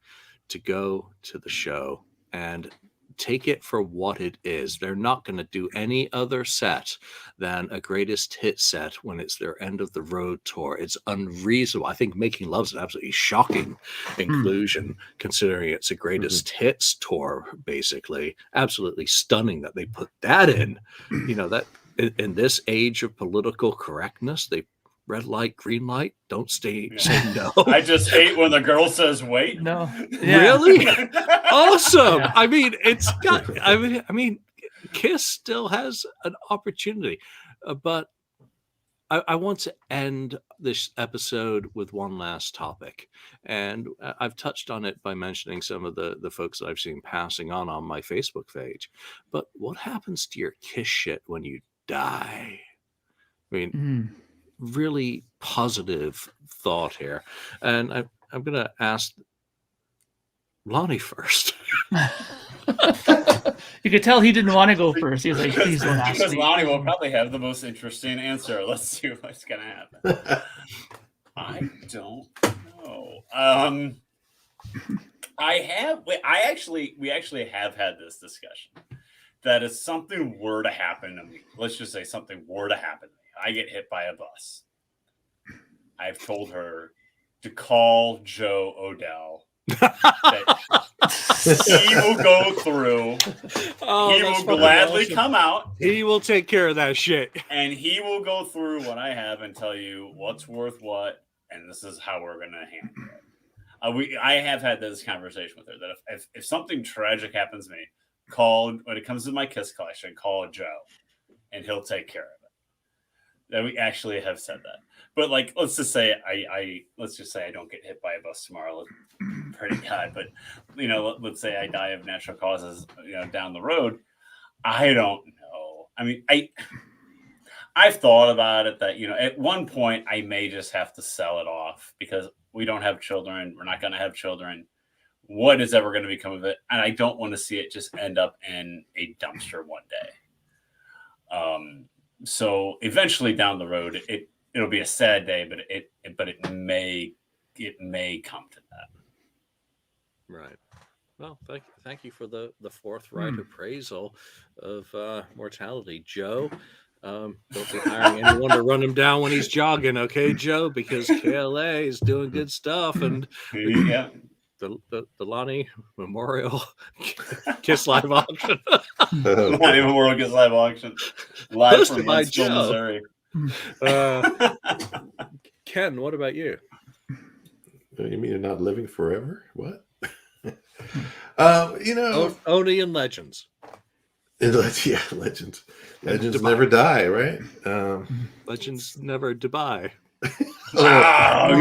to go to the show and take it for what it is. They're not going to do any other set than a greatest hit set when it's their end of the road tour. It's unreasonable. I think Making Love's an absolutely shocking inclusion, considering it's a greatest hits tour, basically. Absolutely stunning that they put that in. That in this age of political correctness, they red light, green light, don't say no. I just hate when the girl says wait. No. Yeah. Really? Awesome. Yeah. I mean, I mean, Kiss still has an opportunity. But I want to end this episode with one last topic. And I've touched on it by mentioning some of the folks that I've seen passing on my Facebook page. But what happens to your Kiss shit when you die? I mean, really positive thought here. And I'm going to ask Lonnie first. You could tell he didn't want to go first. He was like, please don't ask me. Because Lonnie will probably have the most interesting answer. Let's see what's going to happen. I don't know. We actually have had this discussion. That if something were to happen to me, let's just say something were to happen to me, I get hit by a bus. I've told her to call Joe Odell. That he will go through. He will gladly come out. He will take care of that shit. And he will go through what I have and tell you what's worth what, and this is how we're going to handle it. I have had this conversation with her that if something tragic happens to me, when it comes to my Kiss collection, call Joe, and he'll take care of it. that we actually have said that. But like, let's just say I don't get hit by a bus tomorrow. Pretty God, but let's say I die of natural causes, down the road. I don't know. I mean, I've thought about it that, at one point I may just have to sell it off because we don't have children. We're not going to have children. What is ever going to become of it? And I don't want to see it just end up in a dumpster one day. So eventually down the road, it'll be a sad day, but it may come to that. Right. Well, thank you for the forthright appraisal of mortality, Joe. Don't be hiring anyone to run him down when he's jogging, okay, Joe? Because KLA is doing good stuff, and yeah, the Lonnie Memorial Kiss Live auction, Lonnie Memorial Kiss Live auction, live hosted from by Joe, Missouri. Ken, what about you? You mean you're not living forever? What? Oni and Legends. Yeah, Legends. Legends never die, right? Legends never Dubai. You had to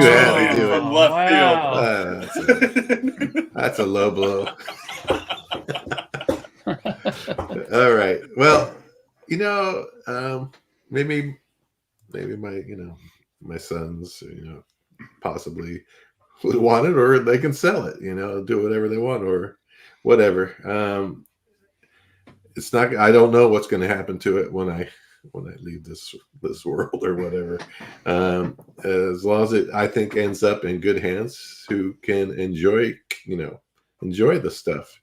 do it. From left field. That's a low blow. All right. Well, maybe my sons, possibly would want it, or they can sell it. Do whatever they want, or whatever. It's not. I don't know what's going to happen to it when I leave this world or whatever. As long as it, I think, ends up in good hands, who can enjoy the stuff.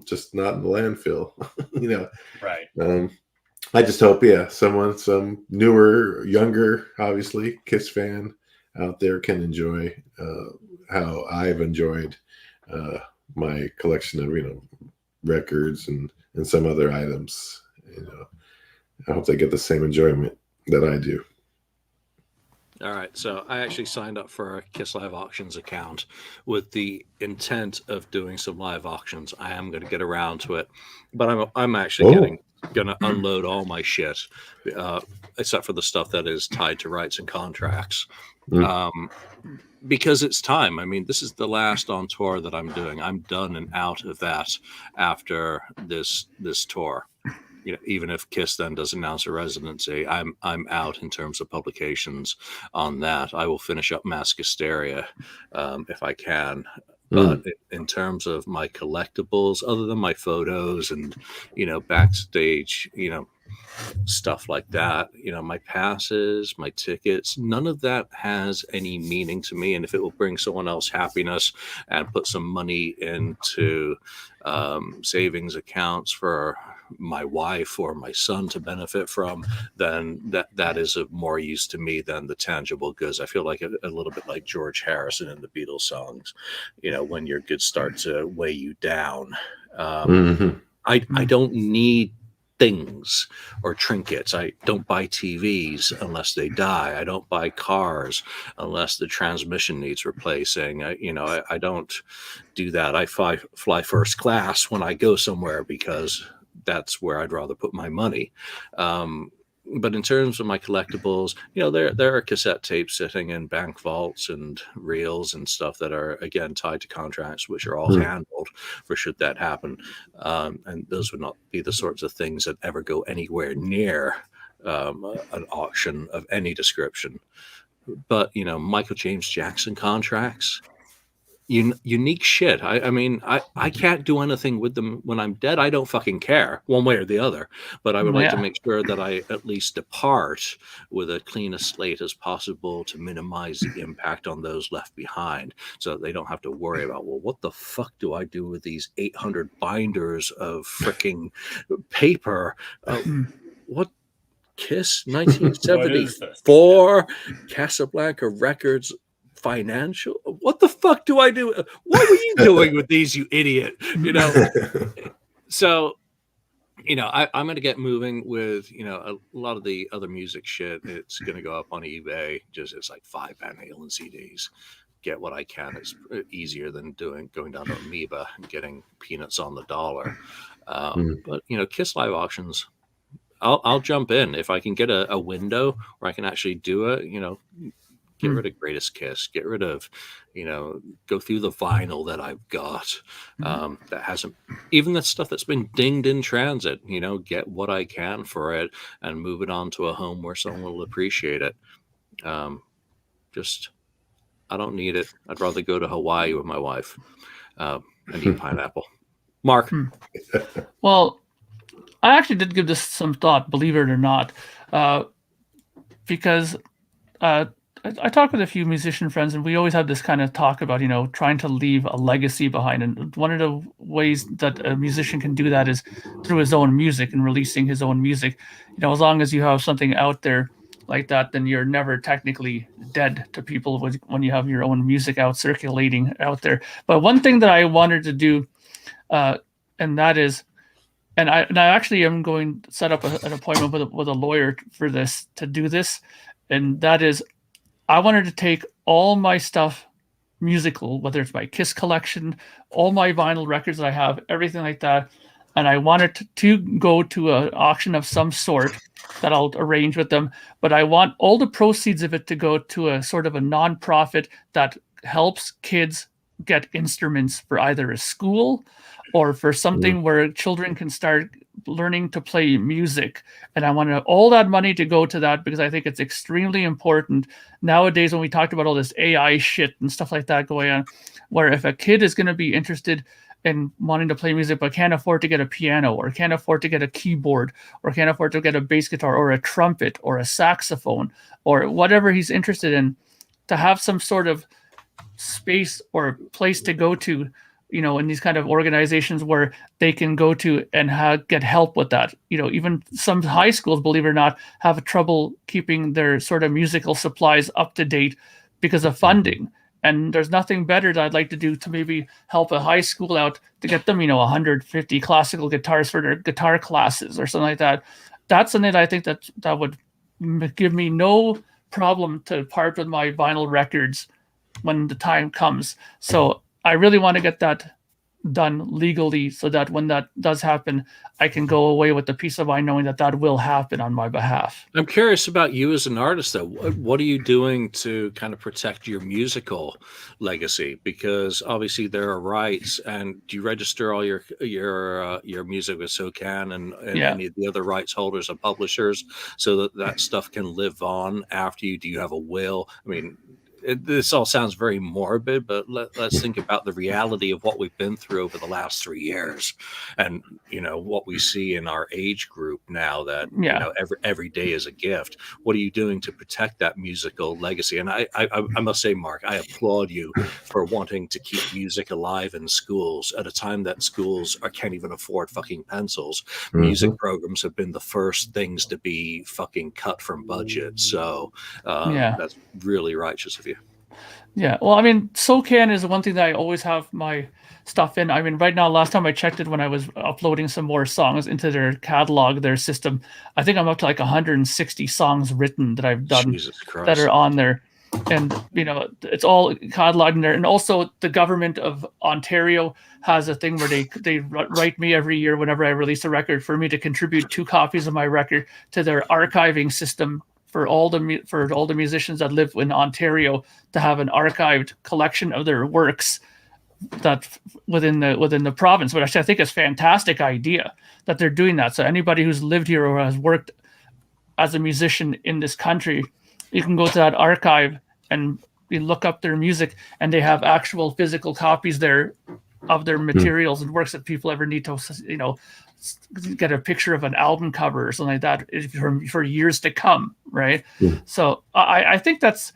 Just not in the landfill. Right. I just hope, some newer, younger, obviously, Kiss fan out there can enjoy how I've enjoyed my collection of records and some other items. I hope they get the same enjoyment that I do. All right, so I actually signed up for a Kiss Live Auctions account with the intent of doing some live auctions. I am going to get around to it, but I'm actually going to unload all my shit, except for the stuff that is tied to rights and contracts, because it's time. I mean, this is the last on tour that I'm doing. I'm done and out of that after this tour. Even if Kiss then does announce a residency, I'm out in terms of publications on that. I will finish up Mass Hysteria if I can. But in terms of my collectibles, other than my photos and, backstage, stuff like that, my passes, my tickets, none of that has any meaning to me. And if it will bring someone else happiness and put some money into savings accounts for my wife or my son to benefit from, then that is of more use to me than the tangible goods. I feel like a little bit like George Harrison in the Beatles songs, when your goods start to weigh you down. I don't need things or trinkets. I don't buy TVs unless they die. I don't buy cars unless the transmission needs replacing. I don't do that. I fly first class when I go somewhere because that's where I'd rather put my money. But in terms of my collectibles, there are cassette tapes sitting in bank vaults and reels and stuff that are, again, tied to contracts, which are all handled for should that happen. And those would not be the sorts of things that ever go anywhere near an auction of any description. But, Michael James Jackson contracts, unique shit. I mean, I can't do anything with them when I'm dead. I don't fucking care one way or the other, but I would like to make sure that I at least depart with a clean as slate as possible to minimize the impact on those left behind, so that they don't have to worry about, well, what the fuck do I do with these 800 binders of freaking paper? What? Kiss 1974 Casablanca Records financial? What the fuck do I do? What were you doing with these, you idiot? So I'm going to get moving with a lot of the other music shit. It's going to go up on eBay. It's like 5 Van Halen CDs. Get what I can. It's easier than going down to Amoeba and getting peanuts on the dollar. But Kiss Live Auctions, I'll jump in if I can get a window where I can actually do it. Get rid of Greatest Kiss, get rid of, go through the vinyl that I've got that hasn't, even the stuff that's been dinged in transit, get what I can for it and move it on to a home where someone will appreciate it. I don't need it. I'd rather go to Hawaii with my wife and eat pineapple. Mark? Well, I actually did give this some thought, believe it or not, because I talk with a few musician friends, and we always have this kind of talk about, trying to leave a legacy behind. And one of the ways that a musician can do that is through his own music and releasing his own music. As long as you have something out there like that, then you're never technically dead to people when you have your own music out circulating out there. But one thing that I wanted to do, and that is, and I actually am going to set up an appointment with a lawyer for this, to do this, and that is, I wanted to take all my stuff musical, whether it's my Kiss collection, all my vinyl records that I have, everything like that, and I wanted to go to an auction of some sort that I'll arrange with them, but I want all the proceeds of it to go to a sort of a nonprofit that helps kids get instruments for either a school or for something where children can start learning to play music. And I want all that money to go to that, because I think it's extremely important nowadays, when we talked about all this AI shit and stuff like that going on, where if a kid is going to be interested in wanting to play music but can't afford to get a piano, or can't afford to get a keyboard, or can't afford to get a bass guitar or a trumpet or a saxophone or whatever he's interested in, to have some sort of space or place to go to, in these kind of organizations where they can go to and get help with that. Even some high schools, believe it or not, have trouble keeping their sort of musical supplies up to date because of funding. And there's nothing better that I'd like to do to maybe help a high school out to get them, 150 classical guitars for their guitar classes or something like that. That's something that I think that would give me no problem to part with my vinyl records when the time comes. So I really want to get that done legally, so that when that does happen, I can go away with the peace of mind knowing that will happen on my behalf. I'm curious about you as an artist, though. What are you doing to kind of protect your musical legacy? Because obviously there are rights, and do you register all your music with SOCAN and any of the other rights holders and publishers, so that stuff can live on after you? Do you have a will? I mean, this all sounds very morbid, but let's think about the reality of what we've been through over the last 3 years, and what we see in our age group now, that every day is a gift. What are you doing to protect that musical legacy? And I must say, Mark, I applaud you for wanting to keep music alive in schools at a time that schools can't even afford fucking pencils. Music programs have been the first things to be fucking cut from budget. So that's really righteous of you. Yeah, well, I mean, SOCAN is one thing that I always have my stuff in. I mean, right now, last time I checked it, when I was uploading some more songs into their catalog, their system, I think I'm up to like 160 songs written that I've done that are on there. And, it's all cataloged in there. And also the government of Ontario has a thing where they write me every year whenever I release a record for me to contribute 2 copies of my record to their archiving system for all the musicians that live in Ontario, to have an archived collection of their works that within the province. But actually, I think it's a fantastic idea that they're doing that. So anybody who's lived here or has worked as a musician in this country, you can go to that archive and you look up their music, and they have actual physical copies there of their materials and works that people ever need to, get a picture of an album cover or something like that for years to come, right? So I think that's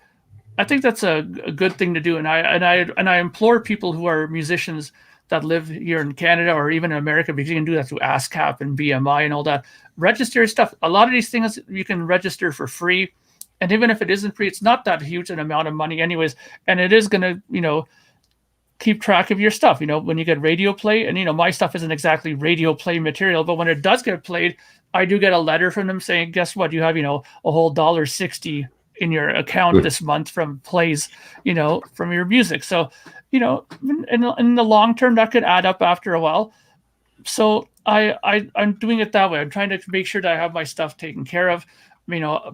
a good thing to do, and I implore people who are musicians that live here in Canada or even in America, because you can do that through ASCAP and BMI and all that. Register stuff. A lot of these things you can register for free, and even if it isn't free, it's not that huge an amount of money anyways, and it is going to keep track of your stuff. When you get radio play, and my stuff isn't exactly radio play material, but when it does get played, I do get a letter from them saying, guess what, you have a whole $1.60 in your account this month from plays from your music. So in the long term, that could add up after a while. So I'm doing it that way. I'm trying to make sure that I have my stuff taken care of. You know,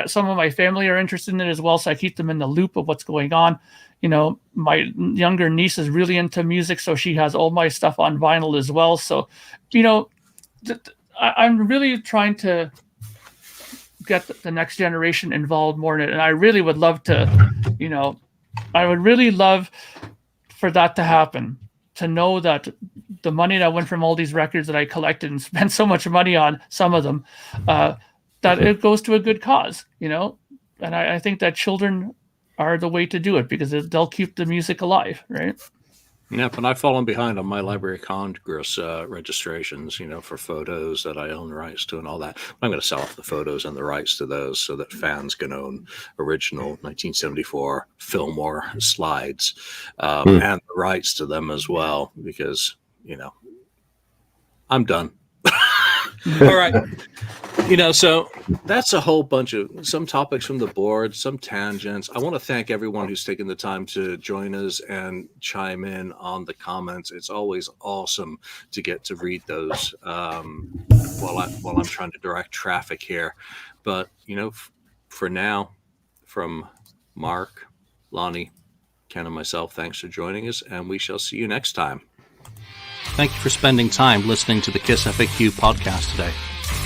some of my family are interested in it as well, so I keep them in the loop of what's going on. You know, my younger niece is really into music, so she has all my stuff on vinyl as well. So, you know, I'm really trying to get the next generation involved more in it, and I really would love to, you know, I would really love for that to happen, to know that the money that went from all these records that I collected and spent so much money on, some of them, that it goes to a good cause, you know? And I think that children are the way to do it, because they'll keep the music alive, right? Yep, and I've fallen behind on my Library of Congress registrations, you know, for photos that I own rights to and all that. I'm going to sell off the photos and the rights to those so that fans can own original 1974 Fillmore slides and the rights to them as well, because, you know, I'm done. All right. You know, so that's a whole bunch of some topics from the board, some tangents. I want to thank everyone who's taken the time to join us and chime in on the comments. It's always awesome to get to read those while I'm trying to direct traffic here. But, you know, for now, from Mark, Lonnie, Ken, and myself, thanks for joining us, and we shall see you next time. Thank you for spending time listening to the KissFAQ podcast today.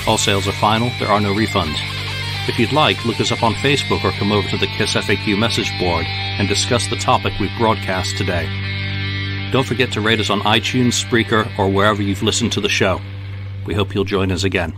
All sales are final. There are no refunds. If you'd like, look us up on Facebook or come over to the KissFAQ message board and discuss the topic we broadcast today. Don't forget to rate us on iTunes, Spreaker, or wherever you've listened to the show. We hope you'll join us again.